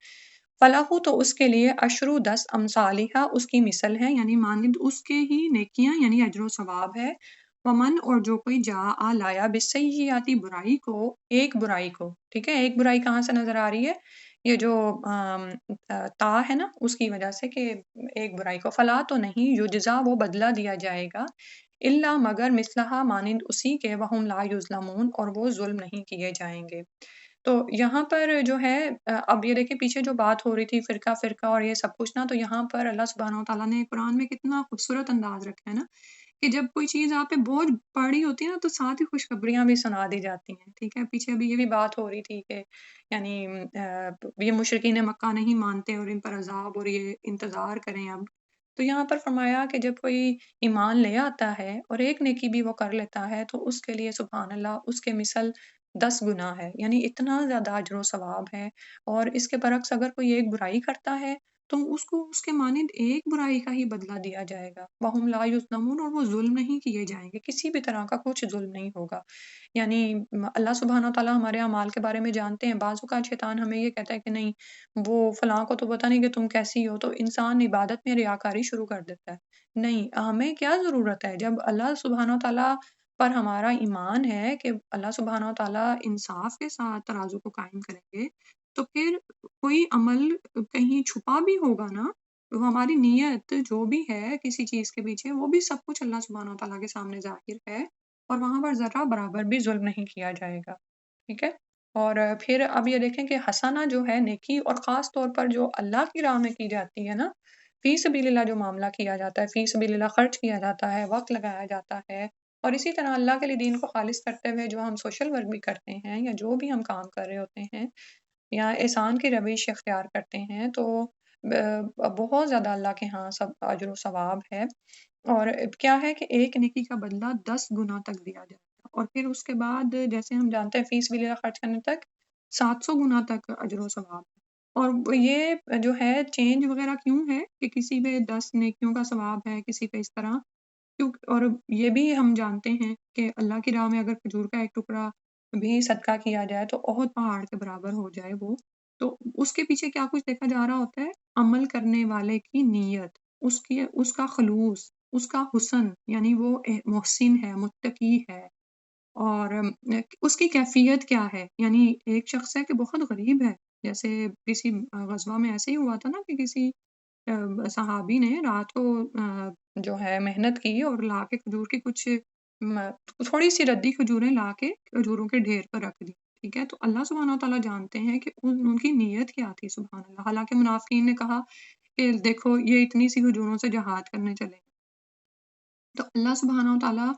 [SPEAKER 1] فلاح تو اس کے لیے اشرو 10 امثالہ اس کی مثل ہے، یعنی مانند اس کے ہی نیکیاں یعنی اجر و ثواب ہے۔ ومن اور جو کوئی جا لایا بالسیئاتی برائی کو، ایک برائی کو، ٹھیک ہے، ایک برائی کہاں سے نظر آ رہی ہے؟ یہ جو تا ہے نا اس کی وجہ سے کہ ایک برائی کو، فلا تو نہیں، یجزا وہ بدلہ دیا جائے گا، الا مگر مثلہا مانند اسی کے، وہم لا یظلمون اور وہ ظلم نہیں کیے جائیں گے۔ تو یہاں پر جو ہے اب یہ دیکھیں پیچھے جو بات ہو رہی تھی فرقہ فرقہ اور یہ سب کچھ نا، تو یہاں پر اللہ سبحانہ و تعالیٰ نے قرآن میں کتنا خوبصورت انداز رکھا ہے نا، کہ جب کوئی چیز آپ پہ بوجھ پڑی ہوتی ہے نا تو ساتھ ہی خوشخبریاں بھی سنا دی جاتی ہیں، ٹھیک ہے۔ پیچھے ابھی یہ بھی بات ہو رہی تھی کہ یعنی یہ مشرکین مکہ نہیں مانتے اور ان پر عذاب اور یہ انتظار کریں اب، تو یہاں پر فرمایا کہ جب کوئی ایمان لے آتا ہے اور ایک نیکی بھی وہ کر لیتا ہے تو اس کے لیے سبحان اللہ اس کے مثل 10 گنا ہے، یعنی اتنا زیادہ اجر و ثواب ہے۔ اور اس کے برعکس اگر کوئی ایک برائی کرتا ہے تو اس کو اس کے مانند ایک برائی کا ہی بدلہ دیا جائے گا، وَهُمْ لَا يُظْلَمُونَ اور وہ ظلم نہیں کیے جائیں گے، کسی بھی طرح کا کچھ ظلم نہیں ہوگا۔ یعنی اللہ سبحانہ و تعالیٰ ہمارے اعمال کے بارے میں جانتے ہیں، بعض اوقات شیطان ہمیں یہ کہتا ہے کہ نہیں وہ فلاں کو تو پتہ نہیں کہ تم کیسی ہو، تو انسان عبادت میں ریاکاری شروع کر دیتا ہے۔ نہیں، ہمیں کیا ضرورت ہے جب اللہ سبحانہ و تعالیٰ پر ہمارا ایمان ہے کہ اللہ سبحانہ و تعالیٰ انصاف کے ساتھ ترازو کو قائم کریں گے، تو پھر کوئی عمل کہیں چھپا بھی ہوگا نا، تو ہماری نیت جو بھی ہے کسی چیز کے پیچھے، وہ بھی سب کچھ اللہ سبحانہ و تعالیٰ کے سامنے ظاہر ہے، اور وہاں پر ذرہ برابر بھی ظلم نہیں کیا جائے گا، ٹھیک ہے۔ اور پھر اب یہ دیکھیں کہ حسنہ جو ہے نیکی، اور خاص طور پر جو اللہ کی راہ میں کی جاتی ہے نا، فی سبیل اللہ جو معاملہ کیا جاتا ہے، فی سبیل اللہ خرچ کیا جاتا ہے، وقت لگایا جاتا ہے، اور اسی طرح اللہ کے لیے دین کو خالص کرتے ہوئے جو ہم سوشل ورک بھی کرتے ہیں یا جو بھی ہم کام کر رہے ہوتے ہیں یا احسان کی روش اختیار کرتے ہیں، تو بہت زیادہ اللہ کے ہاں سب اجر و ثواب ہے۔ اور کیا ہے کہ ایک نیکی کا بدلہ 10 گنا تک دیا جاتا ہے، اور پھر اس کے بعد جیسے ہم جانتے ہیں فی سبیل اللہ خرچ کرنے تک 700 گنا تک اجر و ثواب ہے۔ اور یہ جو ہے چینج وغیرہ کیوں ہے کہ کسی پہ 10 نیکیوں کا ثواب ہے، کسی پہ اس طرح، اور یہ بھی ہم جانتے ہیں کہ اللہ کی راہ میں اگر کھجور کا ایک ٹکڑا بھی صدقہ کیا جائے تو احد پہاڑ کے برابر ہو جائے وہ، تو اس کے پیچھے کیا کچھ دیکھا جا رہا ہوتا ہے؟ عمل کرنے والے کی نیت، اس کا خلوص، اس کا حسن، یعنی وہ محسن ہے، متقی ہے، اور اس کی کیفیت کیا ہے۔ یعنی ایک شخص ہے کہ بہت غریب ہے، جیسے کسی غزوہ میں ایسے ہی ہوا تھا نا کہ کسی صحابی نے رات کو جو ہے محنت کی اور لا کے کھجور کی کچھ تھوڑی سی ردی کھجوریں لا کے کھجوروں کے ڈھیر پر رکھ دی، ٹھیک ہے۔ تو اللہ سبحانہ تعالیٰ جانتے ہیں کہ ان کی نیت کیا تھی، سبحان اللہ۔ حالانکہ منافقین نے کہا کہ دیکھو یہ اتنی سی کھجوروں سے جہاد کرنے چلے، تو اللہ سبحانہ تعالیٰ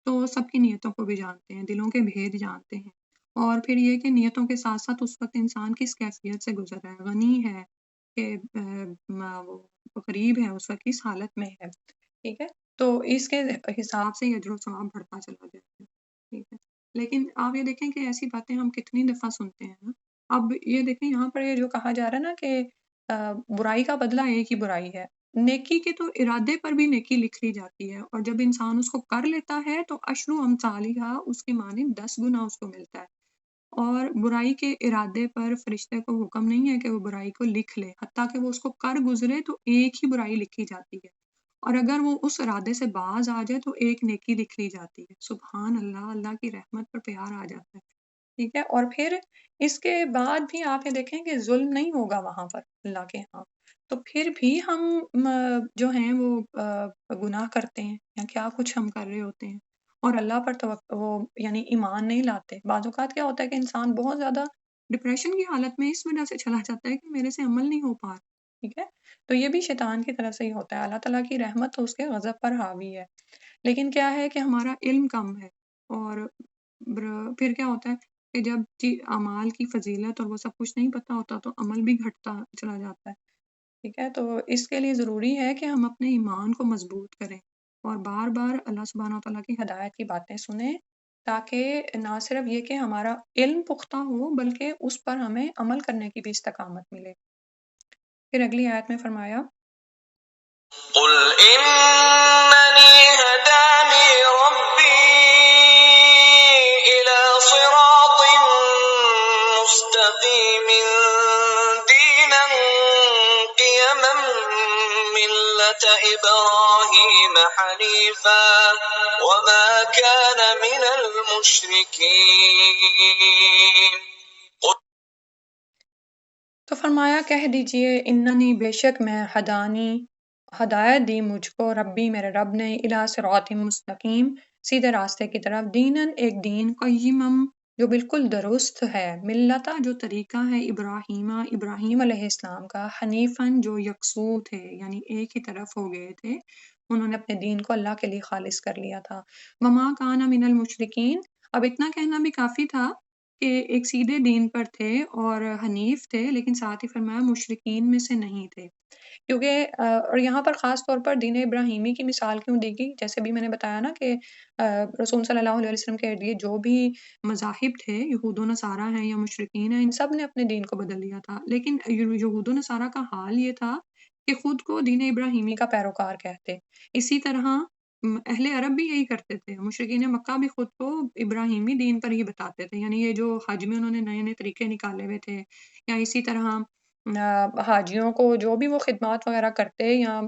[SPEAKER 1] تو سب کی نیتوں کو بھی جانتے ہیں، دلوں کے بھید جانتے ہیں۔ اور پھر یہ کہ نیتوں کے ساتھ ساتھ اس وقت انسان کس کیفیت سے گزر رہا ہے، غنی ہے کہ وہ غریب ہے، اس وقت کس حالت میں ہے، ٹھیک ہے۔ تو اس کے حساب سے یہ اجر و ثواب بڑھتا چلا جائے گا، ٹھیک ہے۔ لیکن آپ یہ دیکھیں کہ ایسی باتیں ہم کتنی دفعہ سنتے ہیں نا۔ اب یہ دیکھیں یہاں پر یہ جو کہا جا رہا ہے نا کہ برائی کا بدلہ ایک ہی برائی ہے، نیکی کے تو ارادے پر بھی نیکی لکھ لی جاتی ہے، اور جب انسان اس کو کر لیتا ہے تو اشرو امثالہ اس کی مانند 10 گنا اس کو ملتا ہے۔ اور برائی کے ارادے پر فرشتے کو حکم نہیں ہے کہ وہ برائی کو لکھ لے، حتیٰ کہ وہ اس کو کر گزرے تو ایک ہی برائی لکھی جاتی ہے، اور اگر وہ اس ارادے سے باز آ جائے تو ایک نیکی لکھ لی جاتی ہے۔ سبحان اللہ، اللہ کی رحمت پر پیار آ جاتا ہے، ٹھیک ہے۔ اور پھر اس کے بعد بھی آپ یہ دیکھیں کہ ظلم نہیں ہوگا وہاں پر اللہ کے ہاں، تو پھر بھی ہم جو ہیں وہ گناہ کرتے ہیں یا کیا کچھ ہم کر رہے ہوتے ہیں، اور اللہ پر وہ یعنی ایمان نہیں لاتے۔ بعض اوقات کیا ہوتا ہے کہ انسان بہت زیادہ ڈپریشن کی حالت میں اس وجہ سے چلا جاتا ہے کہ میرے سے عمل نہیں ہو پا رہا، ٹھیک ہے۔ تو یہ بھی شیطان کی طرف سے ہی ہوتا ہے، اللہ تعالیٰ کی رحمت تو اس کے غضب پر حاوی ہے، لیکن کیا ہے کہ ہمارا علم کم ہے، اور پھر کیا ہوتا ہے کہ جب اعمال کی فضیلت اور وہ سب کچھ نہیں پتہ ہوتا تو عمل بھی گھٹتا چلا جاتا ہے، ٹھیک ہے۔ تو اس کے لیے ضروری ہے کہ ہم اپنے ایمان کو مضبوط کریں، اور بار بار اللہ سبحانہ تعالیٰ کی ہدایت کی باتیں سنیں، تاکہ نہ صرف یہ کہ ہمارا علم پختہ ہو بلکہ اس پر ہمیں عمل کرنے کی بھی استقامت ملے۔ پھر اگلی آیت میں فرمایا
[SPEAKER 2] قل إنني هداني ربي إلى صراط مستقيم دينا قيما ملة إبراهيم حنيفا وما كان من المشركين
[SPEAKER 1] تو فرمایا کہہ دیجئے اننی بے شک میں ہدایت دی مجھ کو ربی میرے رب نے الی صراط مستقیم سیدھے راستے کی طرف، دینن ایک دین قیمم جو بالکل درست ہے، ملتا جو طریقہ ہے ابراہیم علیہ السلام کا، حنیفاً جو یکسو تھے یعنی ایک ہی طرف ہو گئے تھے، انہوں نے اپنے دین کو اللہ کے لیے خالص کر لیا تھا۔ وما کان من المشرکین، اب اتنا کہنا بھی کافی تھا کہ ایک سیدھے دین پر تھے اور حنیف تھے، لیکن ساتھ ہی فرمایا مشرکین میں سے نہیں تھے، کیونکہ اور یہاں پر خاص طور پر دین ابراہیمی کی مثال کیوں دی گئی؟ جیسے بھی میں نے بتایا نا کہ رسول صلی اللہ علیہ وسلم کے ارد جو بھی مذاہب تھے، یہود و نصارہ ہیں یا مشرکین ہیں، ان سب نے اپنے دین کو بدل لیا تھا، لیکن یہود و نصارہ کا حال یہ تھا کہ خود کو دین ابراہیمی کا پیروکار کہتے۔ اسی طرح اہل عرب بھی یہی کرتے تھے، مشرکین مکہ بھی خود کو ابراہیمی دین پر ہی بتاتے تھے، یعنی یہ جو حج میں انہوں نے نئے نئے طریقے نکالے ہوئے تھے، یا اسی طرح حاجیوں کو جو بھی وہ خدمات وغیرہ کرتے یا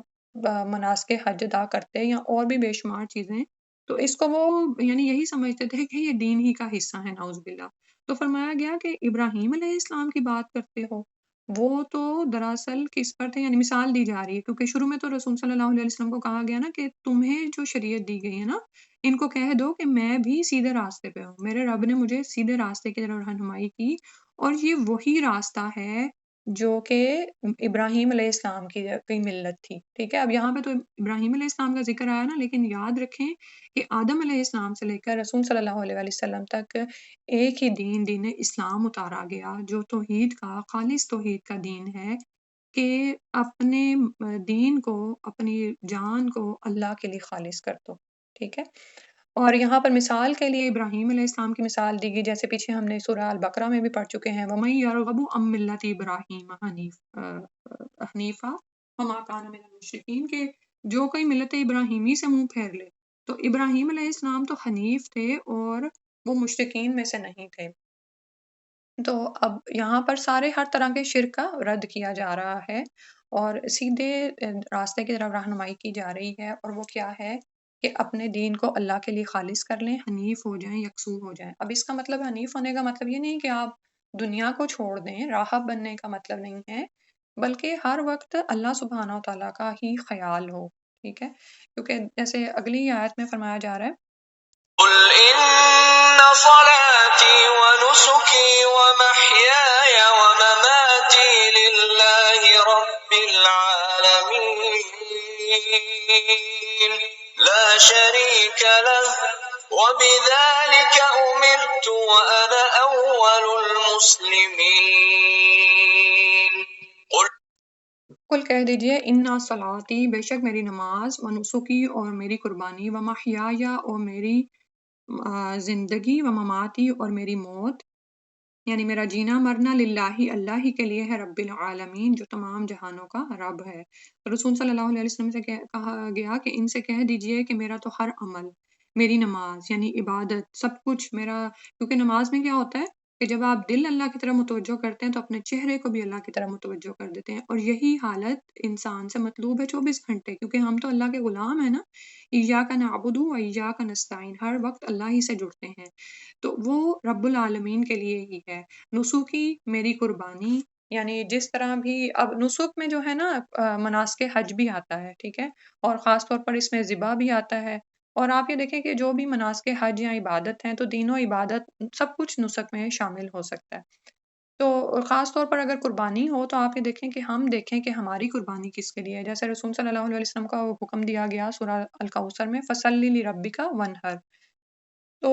[SPEAKER 1] مناسک حج ادا کرتے یا اور بھی بے شمار چیزیں، تو اس کو وہ یعنی یہی سمجھتے تھے کہ یہ دین ہی کا حصہ ہے، نعوذ باللہ۔ تو فرمایا گیا کہ ابراہیم علیہ السلام کی بات کرتے ہو، وہ تو دراصل کس پر تھے، یعنی مثال دی جا رہی ہے، کیونکہ شروع میں تو رسول صلی اللہ علیہ وسلم کو کہا گیا نا کہ تمہیں جو شریعت دی گئی ہے نا، ان کو کہہ دو کہ میں بھی سیدھے راستے پہ ہوں، میرے رب نے مجھے سیدھے راستے کی طرف رہنمائی کی، اور یہ وہی راستہ ہے جو کہ ابراہیم علیہ السلام کی ملت تھی، ٹھیک ہے۔ اب یہاں پہ تو ابراہیم علیہ السلام کا ذکر آیا نا، لیکن یاد رکھیں کہ آدم علیہ السلام سے لے کر رسول صلی اللہ علیہ وسلم تک ایک ہی دین اسلام اتارا گیا، جو توحید کا خالص توحید کا دین ہے، کہ اپنے دین کو، اپنی جان کو اللہ کے لیے خالص کر دو، ٹھیک ہے۔ اور یہاں پر مثال کے لیے ابراہیم علیہ السلام کی مثال دی گئی، جیسے پیچھے ہم نے سورہ البقرہ میں بھی پڑھ چکے ہیں، وَمَن يَرْغَبُ عَن مِّلَّةِ إِبْرَاهِيمَ حنیفا وَمَا كَانَ مِنَ الْمُشْرِكِينَ، کہ جو کوئی ملت ابراہیمی سے منہ پھیر لے، تو ابراہیم علیہ السلام تو حنیف تھے اور وہ مشرکین میں سے نہیں تھے۔ تو اب یہاں پر سارے ہر طرح کے شرک کا رد کیا جا رہا ہے اور سیدھے راستے کی طرف رہنمائی کی جا رہی ہے، اور وہ کیا ہے کہ اپنے دین کو اللہ کے لیے خالص کر لیں، حنیف ہو جائیں، یکسو ہو جائیں۔ اب اس کا مطلب حنیف ہونے کا مطلب یہ نہیں کہ آپ دنیا کو چھوڑ دیں، راہب بننے کا مطلب نہیں ہے، بلکہ ہر وقت اللہ سبحانہ و تعالیٰ کا ہی خیال ہو، ٹھیک ہے، کیونکہ جیسے اگلی آیت میں فرمایا جا رہا ہے
[SPEAKER 2] قل إن صلاتي ونسكي ومحياي ومماتي لله رب العالمين لا شريك له وبذلك أمرت وأنا أول المسلمين
[SPEAKER 1] کل کہہ دیجئے انا صلاتی، بے شک میری نماز، و نسکی اور میری قربانی، و محیایا اور میری زندگی، و مماتی اور میری موت، یعنی میرا جینا مرنا للہ اللہ ہی کے لیے ہے، رب العالمین جو تمام جہانوں کا رب ہے۔ رسول صلی اللہ علیہ وسلم سے کہا گیا کہ ان سے کہہ دیجئے کہ میرا تو ہر عمل، میری نماز یعنی عبادت، سب کچھ میرا، کیونکہ نماز میں کیا ہوتا ہے کہ جب آپ دل اللہ کی طرف متوجہ کرتے ہیں تو اپنے چہرے کو بھی اللہ کی طرف متوجہ کر دیتے ہیں، اور یہی حالت انسان سے مطلوب ہے 24 گھنٹے، کیونکہ ہم تو اللہ کے غلام ہیں نا، ایاک نعبد و ایاک نستعین، ہر وقت اللہ ہی سے جڑتے ہیں، تو وہ رب العالمین کے لیے ہی ہے۔ نسکی میری قربانی، یعنی جس طرح بھی اب نسک میں جو ہے نا مناسک حج بھی آتا ہے، ٹھیک ہے، اور خاص طور پر اس میں ذبح بھی آتا ہے، اور آپ یہ دیکھیں کہ جو بھی مناسک حج یا عبادت ہیں تو دین و عبادت سب کچھ نسک میں شامل ہو سکتا ہے۔ تو خاص طور پر اگر قربانی ہو تو آپ یہ دیکھیں کہ ہم دیکھیں کہ ہماری قربانی کس کے لیے ہے، جیسے رسول صلی اللہ علیہ وسلم کا حکم دیا گیا سورہ الکوثر میں فَصَلِّ لِرَبِّکَ وَانْحَرْ۔ تو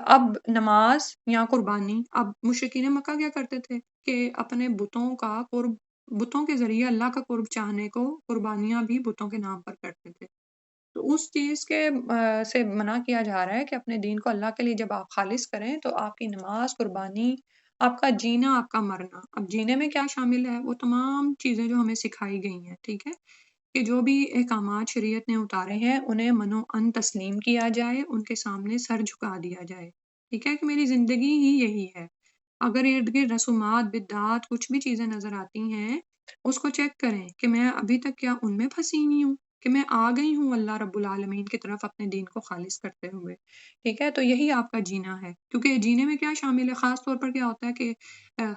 [SPEAKER 1] اب نماز یا قربانی، اب مشرکین مکہ کیا کرتے تھے کہ اپنے بتوں کے ذریعے اللہ کا قرب چاہنے کو قربانیاں بھی بتوں کے نام پر کرتے تھے، تو اس چیز کے سے منع کیا جا رہا ہے کہ اپنے دین کو اللہ کے لیے جب آپ خالص کریں تو آپ کی نماز، قربانی، آپ کا جینا، آپ کا مرنا۔ اب جینے میں کیا شامل ہے؟ وہ تمام چیزیں جو ہمیں سکھائی گئی ہیں، ٹھیک ہے؟ کہ جو بھی احکامات شریعت نے اتارے ہیں انہیں من تسلیم کیا جائے، ان کے سامنے سر جھکا دیا جائے، ٹھیک ہے؟ کہ میری زندگی ہی یہی ہے۔ اگر ارد گرد رسومات، بدعات، کچھ بھی چیزیں نظر آتی ہیں، اس کو چیک کریں کہ میں ابھی تک کیا ان میں پھنسی ہوئی ہوں، کہ میں آ گئی ہوں اللہ رب العالمین کی طرف اپنے دین کو خالص کرتے ہوئے، ٹھیک ہے؟ تو یہی آپ کا جینا ہے، کیونکہ جینے میں کیا شامل ہے؟ خاص طور پر کیا ہوتا ہے کہ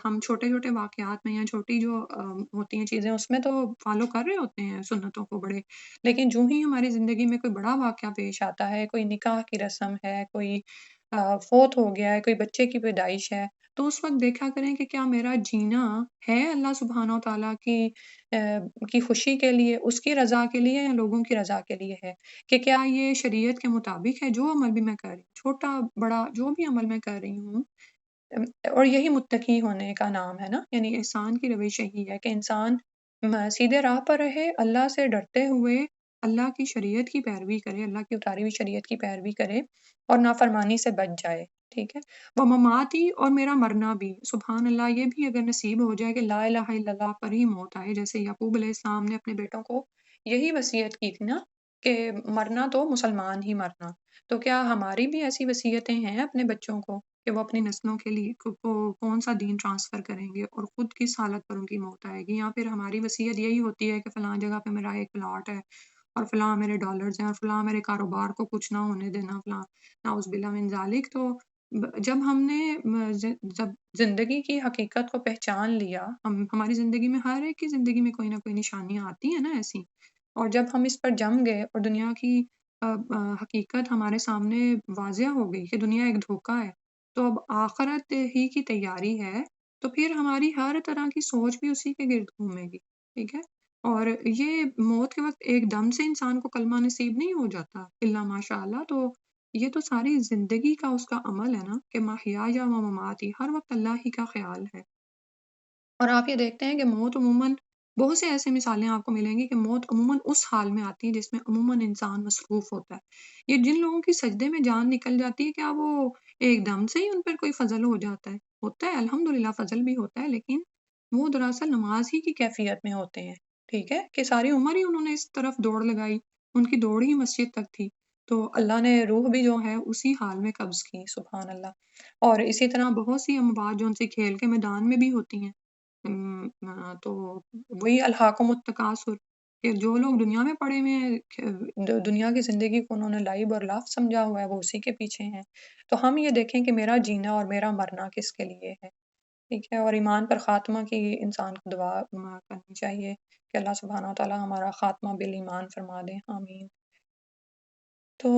[SPEAKER 1] ہم چھوٹے چھوٹے واقعات میں یا چھوٹی جو ہوتی ہیں چیزیں اس میں تو فالو کر رہے ہوتے ہیں سنتوں کو بڑے، لیکن جو ہی ہماری زندگی میں کوئی بڑا واقعہ پیش آتا ہے، کوئی نکاح کی رسم ہے، کوئی فوت ہو گیا ہے، کوئی بچے کی پیدائش ہے، تو اس وقت دیکھا کریں کہ کیا میرا جینا ہے اللہ سبحانہ و تعالیٰ کی خوشی کے لیے، اس کی رضا کے لیے یا لوگوں کی رضا کے لیے ہے، کہ کیا یہ شریعت کے مطابق ہے جو عمل بھی میں کر رہی ہوں، چھوٹا بڑا جو بھی عمل میں کر رہی ہوں، اور یہی متقی ہونے کا نام ہے نا، یعنی احسان کی روش یہی ہے کہ انسان سیدھے راہ پر رہے، اللہ سے ڈرتے ہوئے اللہ کی شریعت کی پیروی کرے، اللہ کی اتاری ہوئی شریعت کی پیروی کرے اور نافرمانی سے بچ جائے، ٹھیک ہے؟ وہ مماتی اور میرا مرنا بھی، سبحان اللہ، یہ بھی اگر نصیب ہو جائے کہ لا الہ الا اللہ پر ہی موت آئے، جیسے یعقوب علیہ السلام نے اپنے بیٹوں کو یہی وصیت کی تھی نا کہ مرنا تو مسلمان ہی مرنا، تو کیا ہماری بھی ایسی وصیتیں ہیں اپنے بچوں کو کہ وہ اپنی نسلوں کے لیے کون سا دین ٹرانسفر کریں گے اور خود کس حالت پر ان کی موت آئے گی؟ یا پھر ہماری وصیت یہی ہوتی ہے کہ فلاں جگہ پہ میرا ایک پلاٹ ہے اور فلاں میرے ڈالرز ہیں اور فلاں میرے کاروبار کو کچھ نہ ہونے دینا، فلاں نعوذ باللہ من ذالک۔ تو جب ہم نے جب زندگی کی حقیقت کو پہچان لیا، ہماری زندگی میں ہر ایک کی زندگی میں کوئی نہ کوئی نشانیاں آتی ہیں نا ایسی، اور جب ہم اس پر جم گئے اور دنیا کی حقیقت ہمارے سامنے واضح ہو گئی کہ دنیا ایک دھوکہ ہے، تو اب آخرت ہی کی تیاری ہے، تو پھر ہماری ہر طرح کی سوچ بھی اسی کے گرد گھومے گی، ٹھیک ہے؟ اور یہ موت کے وقت ایک دم سے انسان کو کلمہ نصیب نہیں ہو جاتا الا ماشاء اللہ، تو یہ تو ساری زندگی کا اس کا عمل ہے نا کہ محیایا و مماتی، ہر وقت اللہ ہی کا خیال ہے۔ اور آپ یہ دیکھتے ہیں کہ موت عموماً بہت سے ایسے مثالیں آپ کو ملیں گی کہ موت عموماً اس حال میں آتی ہے جس میں عموماً انسان مصروف ہوتا ہے۔ یہ جن لوگوں کی سجدے میں جان نکل جاتی ہے، کیا وہ ایک دم سے ہی ان پر کوئی فضل ہو جاتا ہے؟ ہوتا ہے، الحمدللہ فضل بھی ہوتا ہے، لیکن وہ دراصل نماز ہی کی کیفیت میں ہوتے ہیں، ٹھیک ہے؟ کہ ساری عمر ہی انہوں نے اس طرف دوڑ لگائی، ان کی دوڑ ہی مسجد تک تھی، تو اللہ نے روح بھی جو ہے اسی حال میں قبض کی، سبحان اللہ۔ اور اسی طرح بہت سی اموات جو ان سے کھیل کے میدان میں بھی ہوتی ہیں، تو وہی الہاکم التکاثر، کہ جو لوگ دنیا میں پڑے ہوئے ہیں، دنیا کی زندگی کو انہوں نے لائب اور لاف سمجھا ہوا ہے، وہ اسی کے پیچھے ہیں۔ تو ہم یہ دیکھیں کہ میرا جینا اور میرا مرنا کس کے لیے ہے، ٹھیک ہے؟ اور ایمان پر خاتمہ کی انسان کو دعا کرنی چاہیے کہ اللہ سبحانہ و تعالیٰ ہمارا خاتمہ بالایمان فرما دے، آمین۔ تو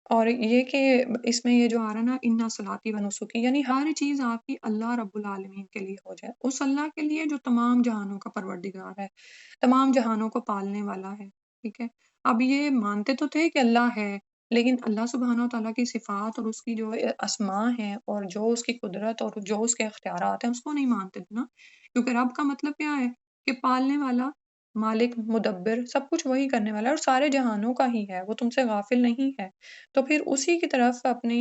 [SPEAKER 1] اور یہ کہ اس میں یہ جو آ رہا ہے نا انا صلاتی و نسکی، یعنی ہر چیز آپ کی اللہ رب العالمین کے لیے ہو جائے، اس اللہ کے لیے جو تمام جہانوں کا پروردگار ہے، تمام جہانوں کو پالنے والا ہے، ٹھیک ہے؟ اب یہ مانتے تو تھے کہ اللہ ہے، لیکن اللہ سبحانہ و تعالیٰ کی صفات اور اس کی جو اسماء ہیں اور جو اس کی قدرت اور جو اس کے اختیارات ہیں اس کو نہیں مانتے تھے نا، کیونکہ رب کا مطلب کیا ہے کہ پالنے والا، مالک، مدبر، سب کچھ وہی کرنے والا ہے اور سارے جہانوں کا ہی ہے، وہ تم سے غافل نہیں ہے، تو پھر اسی کی طرف اپنی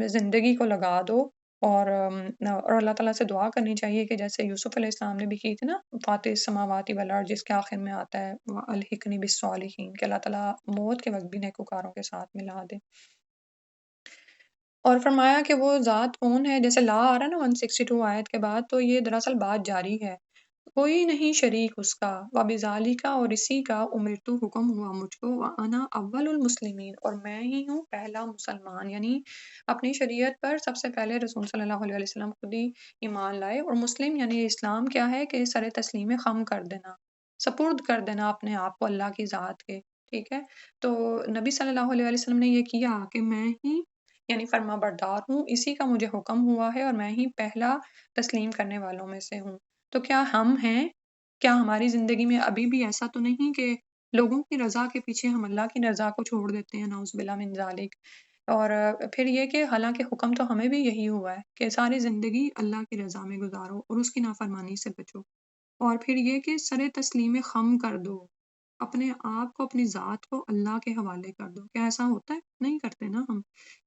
[SPEAKER 1] زندگی کو لگا دو، اور اللہ تعالیٰ سے دعا کرنی چاہیے کہ جیسے یوسف علیہ السلام نے بھی کی تھی نا، فاتر السماوات والارض، جس کے آخر میں آتا ہے الحقنی بالصالحین، کہ اللہ تعالیٰ موت کے وقت بھی نیکوکاروں کے ساتھ ملا دے۔ اور فرمایا کہ وہ ذات کون ہے، جیسے لا آ رہا ہے نا 162 آیت کے بعد، تو یہ دراصل بات جاری ہے، کوئی نہیں شریک اس کا، وَبِذَالِکَ، اور اسی کا امرتو، حکم ہوا مجھ کو، وَأَنَا أَوَّلُ الْمُسْلِمِينَ، اور میں ہی ہوں پہلا مسلمان، یعنی اپنی شریعت پر سب سے پہلے رسول صلی اللہ علیہ وسلم خود ہی ایمان لائے، اور مسلم یعنی اسلام کیا ہے کہ سر تسلیم خم کر دینا، سپرد کر دینا اپنے آپ کو اللہ کی ذات کے، ٹھیک ہے؟ تو نبی صلی اللہ علیہ وسلم نے یہ کیا کہ میں ہی یعنی فرما بردار ہوں، اسی کا مجھے حکم ہوا ہے اور میں ہی پہلا تسلیم کرنے والوں میں سے ہوں۔ تو کیا ہم ہیں؟ کیا ہماری زندگی میں ابھی بھی ایسا تو نہیں کہ لوگوں کی رضا کے پیچھے ہم اللہ کی رضا کو چھوڑ دیتے ہیں، نعوذ باللہ من ذالک؟ اور پھر یہ کہ حالانکہ حکم تو ہمیں بھی یہی ہوا ہے کہ ساری زندگی اللہ کی رضا میں گزارو اور اس کی نافرمانی سے بچو، اور پھر یہ کہ سر تسلیم خم کر دو، اپنے آپ کو، اپنی ذات کو اللہ کے حوالے کر دو۔ کیا ایسا ہوتا ہے؟ نہیں کرتے نا ہم۔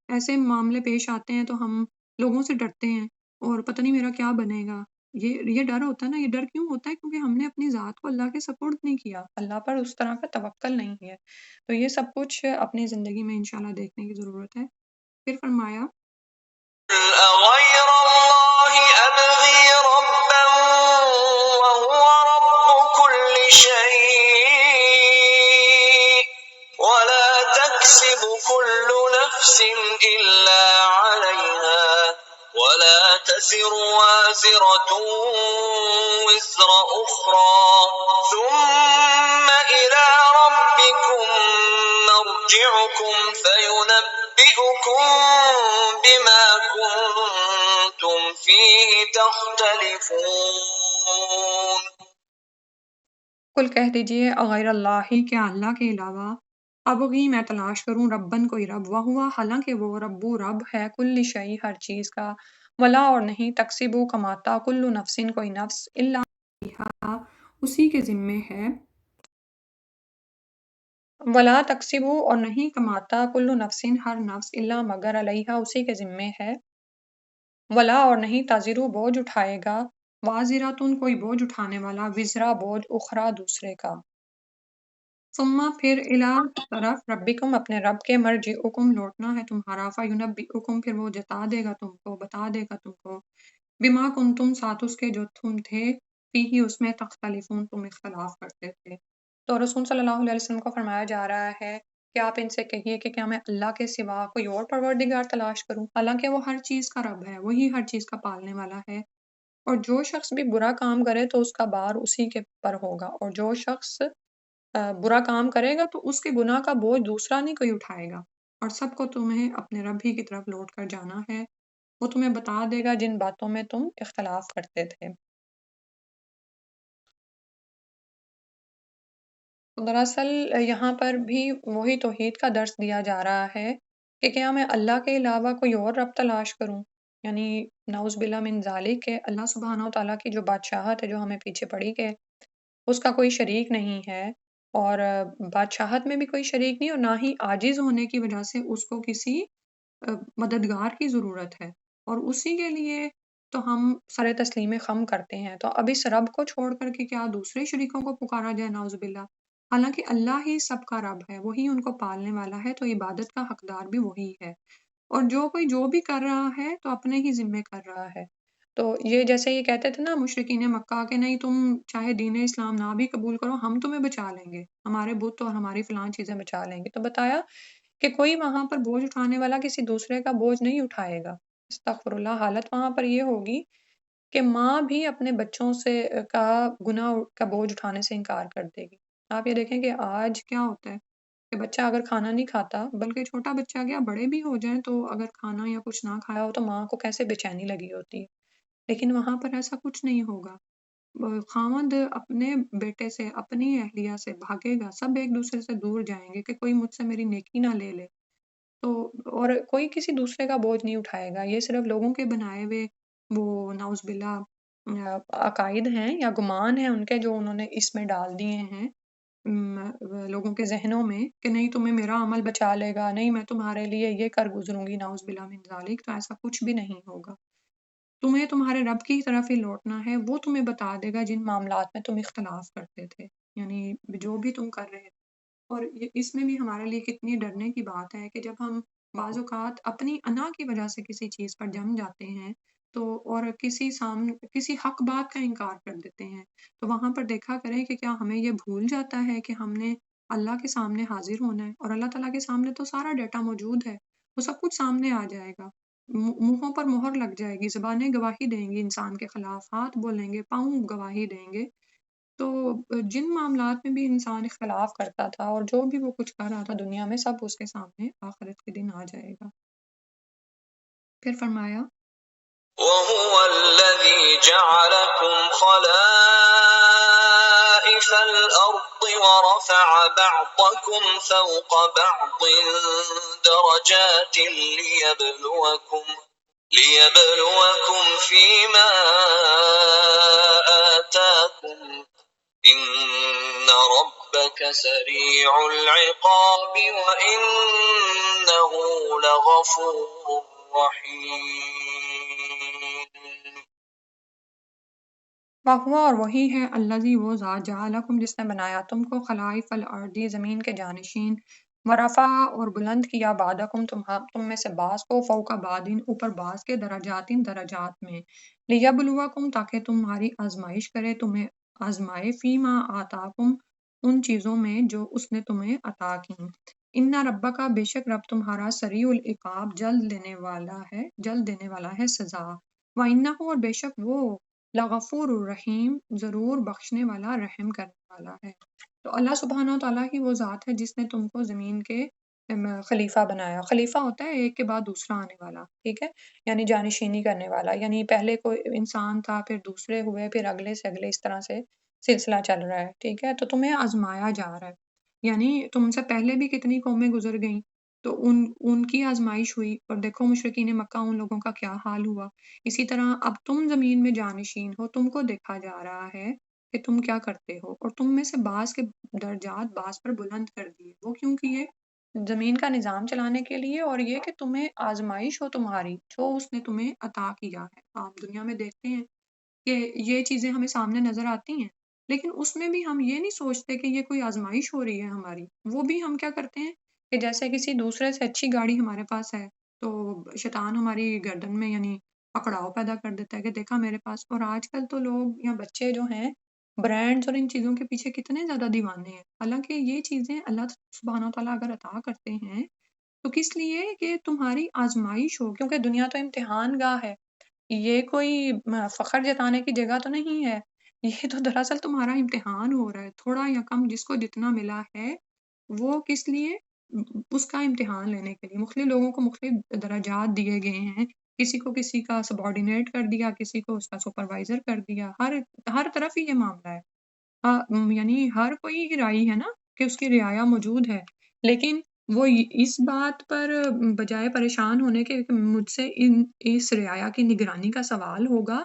[SPEAKER 1] ایسے معاملے پیش آتے ہیں تو ہم لوگوں سے ڈرتے ہیں اور پتہ نہیں میرا کیا بنے گا۔ یہ ڈر ہوتا ہے نا، یہ ڈر کیوں ہوتا ہے؟ کیونکہ ہم نے اپنی ذات کو اللہ کے سپرد نہیں کیا، اللہ پر اس طرح کا توکل نہیں ہے۔ تو یہ سب کچھ اپنی زندگی میں انشاءاللہ دیکھنے کی ضرورت ہے۔ پھر فرمایا
[SPEAKER 2] أغير الله أبغي ربا وهو رب كل شيء ولا تكسب كل نفس إلا عليها ولا تزر وازرة وزر أخرى ثم إلى ربكم مرجعكم فينبئكم بما كنتم فيه تختلفون۔
[SPEAKER 1] کل کہہ دیجئے غیر اللہ ہی، کیا اللہ کے علاوہ ابغی میں تلاش کروں ربن کوئی رب، وہوا حالانکہ وہ ربو رب ہے کل شیء ہر چیز کا، ولا اور نہیں تکسبو کماتا کل نفسن کوئی نفس الا علیہا اسی کے ذمے ہے، ولا تکسبو اور نہیں کماتا کل نفسن ہر نفس الا مگر علیہا اسی کے ذمے ہے، ولا اور نہیں تزرو بوجھ اٹھائے گا، وازراتن کوئی بوجھ اٹھانے والا، وزرا بوجھ اخرا دوسرے کا، ثم پھر الی طرف ربکم اپنے رب کے مرجعکم لوٹنا ہے تمہارا، فینبئکم پھر وہ جتا دے گا تم کو، بتا دے گا تم کو، بما کنتم ساتھ اس کے جو تم تھے، فیہ اس میں تختلفون تم اختلاف کرتے تھے۔ تو رسول صلی اللہ علیہ وسلم کو فرمایا جا رہا ہے کہ آپ ان سے کہیے کہ کیا میں اللہ کے سوا کوئی اور پروردگار تلاش کروں، حالانکہ وہ ہر چیز کا رب ہے، وہی ہر چیز کا پالنے والا ہے، اور جو شخص بھی برا کام کرے تو اس کا بار اسی کے پر ہوگا، اور جو شخص برا کام کرے گا تو اس کے گناہ کا بوجھ دوسرا نہیں کوئی اٹھائے گا، اور سب کو تمہیں اپنے رب ہی کی طرف لوٹ کر جانا ہے، وہ تمہیں بتا دے گا جن باتوں میں تم اختلاف کرتے تھے۔ دراصل یہاں پر بھی وہی توحید کا درس دیا جا رہا ہے کہ کیا میں اللہ کے علاوہ کوئی اور رب تلاش کروں، یعنی نعوذ باللہ من ذالک کہ اللہ سبحانہ و تعالیٰ کی جو بادشاہت ہے جو ہمیں پیچھے پڑی کہ اس کا کوئی شریک نہیں ہے، اور بادشاہت میں بھی کوئی شریک نہیں، اور نہ ہی عاجز ہونے کی وجہ سے اس کو کسی مددگار کی ضرورت ہے، اور اسی کے لیے تو ہم سر تسلیم خم کرتے ہیں۔ تو اب اس رب کو چھوڑ کر کے کیا دوسرے شریکوں کو پکارا جائے، نعوذ باللہ، حالانکہ اللہ ہی سب کا رب ہے، وہی ان کو پالنے والا ہے، تو عبادت کا حقدار بھی وہی ہے، اور جو کوئی جو بھی کر رہا ہے تو اپنے ہی ذمے کر رہا ہے۔ تو یہ جیسے یہ کہتے تھے نا مشرکین مکہ کہ نہیں تم چاہے دین اسلام نہ بھی قبول کرو ہم تمہیں بچا لیں گے، ہمارے بت اور ہماری فلان چیزیں بچا لیں گے، تو بتایا کہ کوئی وہاں پر بوجھ اٹھانے والا کسی دوسرے کا بوجھ نہیں اٹھائے گا۔ استغفر اللہ، حالت وہاں پر یہ ہوگی کہ ماں بھی اپنے بچوں سے کا گناہ کا بوجھ اٹھانے سے انکار کر دے گی۔ آپ یہ دیکھیں کہ آج کیا ہوتا ہے کہ بچہ اگر کھانا نہیں کھاتا، بلکہ چھوٹا بچہ کیا بڑے بھی ہو جائیں تو اگر کھانا یا کچھ نہ کھایا ہو تو ماں کو کیسے بے چینی لگی ہوتی ہے، لیکن وہاں پر ایسا کچھ نہیں ہوگا۔ خاوند اپنے بیٹے سے، اپنی اہلیہ سے بھاگے گا، سب ایک دوسرے سے دور جائیں گے کہ کوئی مجھ سے میری نیکی نہ لے لے، تو اور کوئی کسی دوسرے کا بوجھ نہیں اٹھائے گا۔ یہ صرف لوگوں کے بنائے ہوئے وہ نعوذ باللہ عقائد ہیں یا گمان ہیں ان کے جو انہوں نے اس میں ڈال دیے ہیں لوگوں کے ذہنوں میں کہ نہیں تمہیں میرا عمل بچا لے گا، نہیں میں تمہارے لیے یہ کر گزروں گی، نعوذ باللہ من ذالک، تو ایسا کچھ بھی نہیں ہوگا۔ تمہیں تمہارے رب کی طرف ہی لوٹنا ہے، وہ تمہیں بتا دے گا جن معاملات میں تم اختلاف کرتے تھے، یعنی جو بھی تم کر رہے تھے۔ اور اس میں بھی ہمارے لیے کتنی ڈرنے کی بات ہے کہ جب ہم بعض اوقات اپنی انا کی وجہ سے کسی چیز پر جم جاتے ہیں تو اور کسی حق بات کا انکار کر دیتے ہیں، تو وہاں پر دیکھا کریں کہ کیا ہمیں یہ بھول جاتا ہے کہ ہم نے اللہ کے سامنے حاضر ہونا ہے، اور اللہ تعالیٰ کے سامنے تو سارا ڈیٹا موجود ہے، وہ سب کچھ سامنے آ جائے گا، منہوں پر مہر لگ جائے گی، زبانیں گواہی دیں گی انسان کے خلاف، ہاتھ بولیں گے، پاؤں گواہی دیں گے، تو جن معاملات میں بھی انسان اختلاف کرتا تھا اور جو بھی وہ کچھ کر رہا تھا دنیا میں، سب اس کے سامنے آخرت کے دن آ جائے گا۔ پھر فرمایا
[SPEAKER 2] وهو الذي جعلكم خلائف الأرض ورفع بعضكم فوق بعض درجات ليبلوكم فيما آتاكم إن ربك سريع العقاب وإنه لغفور رحيم.
[SPEAKER 1] وَهُوَ اور وہی ہے الذی وہ ذات جعلکم جس نے بنایا تم کو خلائف الارض زمین کے جانشین ورفع اور بلند کیا بعدکم تم میں سے بعض کو فوق بعض اوپر بعض کے درجات میں لیبلوکم تاکہ تمہاری آزمائش کرے تمہیں آزمائے فیما آتاکم ان چیزوں میں جو اس نے تمہیں عطا کی ان ربک بے شک رب تمہارا سریع العقاب جلد دینے والا ہے سزا وَإِنَّهُ اور بے شک وہ لغفور الرحیم ضرور بخشنے والا رحم کرنے والا ہے. تو اللہ سبحانہ و تعالیٰ ہی وہ ذات ہے جس نے تم کو زمین کے خلیفہ بنایا. خلیفہ ہوتا ہے ایک کے بعد دوسرا آنے والا، ٹھیک ہے، یعنی جانشینی کرنے والا، یعنی پہلے کوئی انسان تھا پھر دوسرے ہوئے پھر اگلے سے اگلے، اس طرح سے سلسلہ چل رہا ہے، ٹھیک ہے. تو تمہیں آزمایا جا رہا ہے، یعنی تم سے پہلے بھی کتنی قومیں گزر گئیں تو ان کی آزمائش ہوئی، اور دیکھو مشرکین مکہ ان لوگوں کا کیا حال ہوا. اسی طرح اب تم زمین میں جانشین ہو، تم کو دیکھا جا رہا ہے کہ تم کیا کرتے ہو، اور تم میں سے بعض کے درجات بعض پر بلند کر دیے. وہ کیوں کیے؟ زمین کا نظام چلانے کے لیے، اور یہ کہ تمہیں آزمائش ہو تمہاری جو اس نے تمہیں عطا کیا ہے. آپ دنیا میں دیکھتے ہیں کہ یہ چیزیں ہمیں سامنے نظر آتی ہیں، لیکن اس میں بھی ہم یہ نہیں سوچتے کہ یہ کوئی آزمائش ہو رہی ہے ہماری. وہ بھی ہم کیا کرتے ہیں کہ جیسے کسی دوسرے سے اچھی گاڑی ہمارے پاس ہے تو شیطان ہماری گردن میں یعنی پکڑاؤ پیدا کر دیتا ہے کہ دیکھا میرے پاس. اور آج کل تو لوگ یا بچے جو ہیں برانڈز اور ان چیزوں کے پیچھے کتنے زیادہ دیوانے ہیں، حالانکہ یہ چیزیں اللہ سبحانہ و تعالیٰ اگر عطا کرتے ہیں تو کس لیے کہ تمہاری آزمائش ہو، کیونکہ دنیا تو امتحان گاہ ہے، یہ کوئی فخر جتانے کی جگہ تو نہیں ہے. یہ تو دراصل تمہارا امتحان ہو رہا ہے. تھوڑا یا کم جس کو جتنا ملا ہے وہ کس لیے؟ اس کا امتحان لینے کے لیے. مختلف لوگوں کو مختلف درجات دیے گئے ہیں، کسی کا سبارڈینیٹ کر دیا، کسی کو اس کا سپروائزر کر دیا. ہر طرف ہی یہ معاملہ ہے. یعنی ہر کوئی ہی رائی ہے نا کہ اس کی رعایا موجود ہے، لیکن وہ اس بات پر بجائے پریشان ہونے کے کہ مجھ سے اس رعایا کی نگرانی کا سوال ہوگا،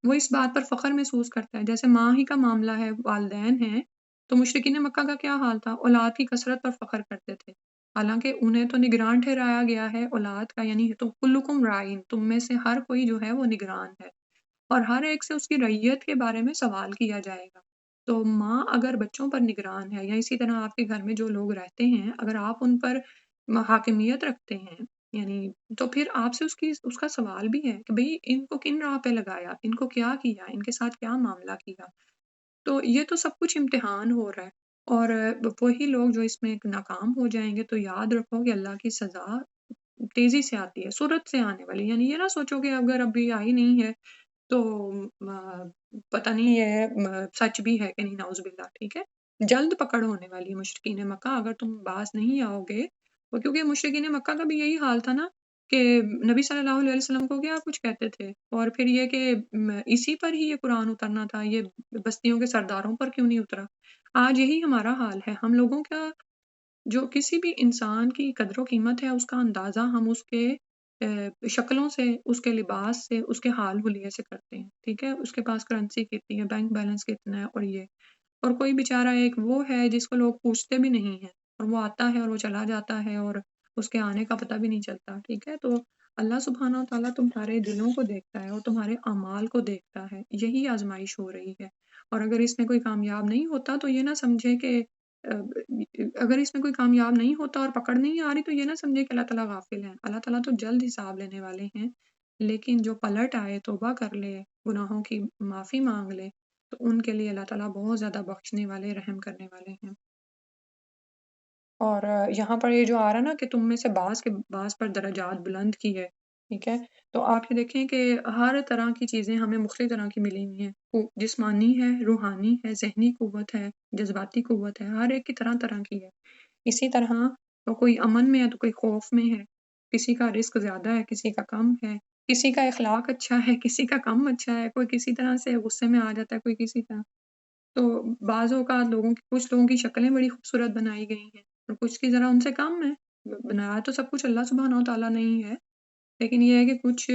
[SPEAKER 1] وہ اس بات پر فخر محسوس کرتا ہے. جیسے ماں ہی کا معاملہ ہے، والدین ہیں، تو مشرکین مکہ کا کیا حال تھا؟ اولاد کی کثرت پر فخر کرتے تھے، حالانکہ انہیں تو نگران ٹھہرایا گیا ہے اولاد کا. یعنی تو کلکم رائن، تم میں سے ہر کوئی جو ہے وہ نگران ہے، اور ہر ایک سے اس کی رعیت کے بارے میں سوال کیا جائے گا. تو ماں اگر بچوں پر نگران ہے، یا اسی طرح آپ کے گھر میں جو لوگ رہتے ہیں اگر آپ ان پر حاکمیت رکھتے ہیں، یعنی تو پھر آپ سے اس کا سوال بھی ہے کہ بھئی ان کو کن راہ پہ لگایا، ان کو کیا کیا، ان کے ساتھ کیا معاملہ کیا. تو یہ تو سب کچھ امتحان ہو رہا ہے. اور وہی لوگ جو اس میں ناکام ہو جائیں گے تو یاد رکھو کہ اللہ کی سزا تیزی سے آتی ہے، سرعت سے آنے والی. یعنی یہ نہ سوچو کہ اگر ابھی آئی نہیں ہے تو پتہ نہیں یہ سچ بھی ہے کہ نہیں، نعوذ باللہ. ٹھیک ہے، جلد پکڑ ہونے والی ہے مشرکین مکہ اگر تم باز نہیں آؤ گے. کیونکہ مشرکین مکہ کا بھی یہی حال تھا نا کہ نبی صلی اللہ علیہ وسلم کو کیا کچھ کہتے تھے، اور پھر یہ کہ اسی پر ہی یہ قرآن اترنا تھا، یہ بستیوں کے سرداروں پر کیوں نہیں اترا. آج یہی ہمارا حال ہے. ہم لوگوں کا جو کسی بھی انسان کی قدر و قیمت ہے اس کا اندازہ ہم اس کے شکلوں سے، اس کے لباس سے، اس کے حال حلیے سے کرتے ہیں. ٹھیک ہے، اس کے پاس کرنسی کتنی ہے، بینک بیلنس کتنا ہے، اور کوئی بیچارہ ایک وہ ہے جس کو لوگ پوچھتے بھی نہیں ہیں، اور وہ آتا ہے اور وہ چلا جاتا ہے اور اس کے آنے کا پتہ بھی نہیں چلتا. ٹھیک ہے، تو اللہ سبحانہ و تعالیٰ تمہارے دلوں کو دیکھتا ہے اور تمہارے اعمال کو دیکھتا ہے. یہی آزمائش ہو رہی ہے. اور اگر اس میں کوئی کامیاب نہیں ہوتا تو یہ نہ سمجھے کہ اگر اس میں کوئی کامیاب نہیں ہوتا اور پکڑ نہیں آ رہی تو یہ نہ سمجھے کہ اللہ تعالیٰ غافل ہے. اللہ تعالیٰ تو جلد حساب لینے والے ہیں، لیکن جو پلٹ آئے، توبہ کر لے، گناہوں کی معافی مانگ لے، تو ان کے لیے اللہ تعالیٰ بہت زیادہ بخشنے والے، رحم کرنے والے ہیں. اور یہاں پر یہ جو آ رہا نا کہ تم میں سے بعض پر درجات بلند کی ہے، ٹھیک ہے، تو آپ یہ دیکھیں کہ ہر طرح کی چیزیں ہمیں مختلف طرح کی ملی ہوئی ہیں. جسمانی ہے، روحانی ہے، ذہنی قوت ہے، جذباتی قوت ہے، ہر ایک کی طرح طرح کی ہے. اسی طرح تو کوئی امن میں ہے تو کوئی خوف میں ہے، کسی کا رزق زیادہ ہے، کسی کا کم ہے، کسی کا اخلاق اچھا ہے، کسی کا کم اچھا ہے، کوئی کسی طرح سے غصے میں آ جاتا ہے، کوئی کسی طرح. تو بعض اوقات کچھ لوگوں کی شکلیں بڑی خوبصورت بنائی گئی ہیں اور کچھ کی ذرا ان سے کم ہے. بنایا تو سب کچھ اللہ سبحانہ و تعالیٰ نہیں ہے، لیکن یہ ہے کہ کچھ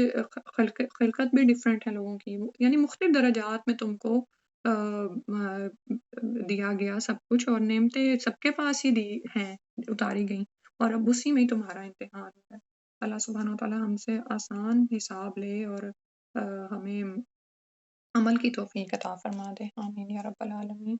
[SPEAKER 1] خلقت بھی ڈفرینٹ ہے لوگوں کی. یعنی مختلف درجات میں تم کو دیا گیا سب کچھ، اور نعمتیں سب کے پاس ہی دی ہیں، اتاری گئیں، اور اب اسی میں تمہارا امتحان ہے۔ اللہ سبحانہ وتعالیٰ ہم سے آسان حساب لے اور ہمیں عمل کی توفیق عطا فرما دے، آمین یا رب العالمین۔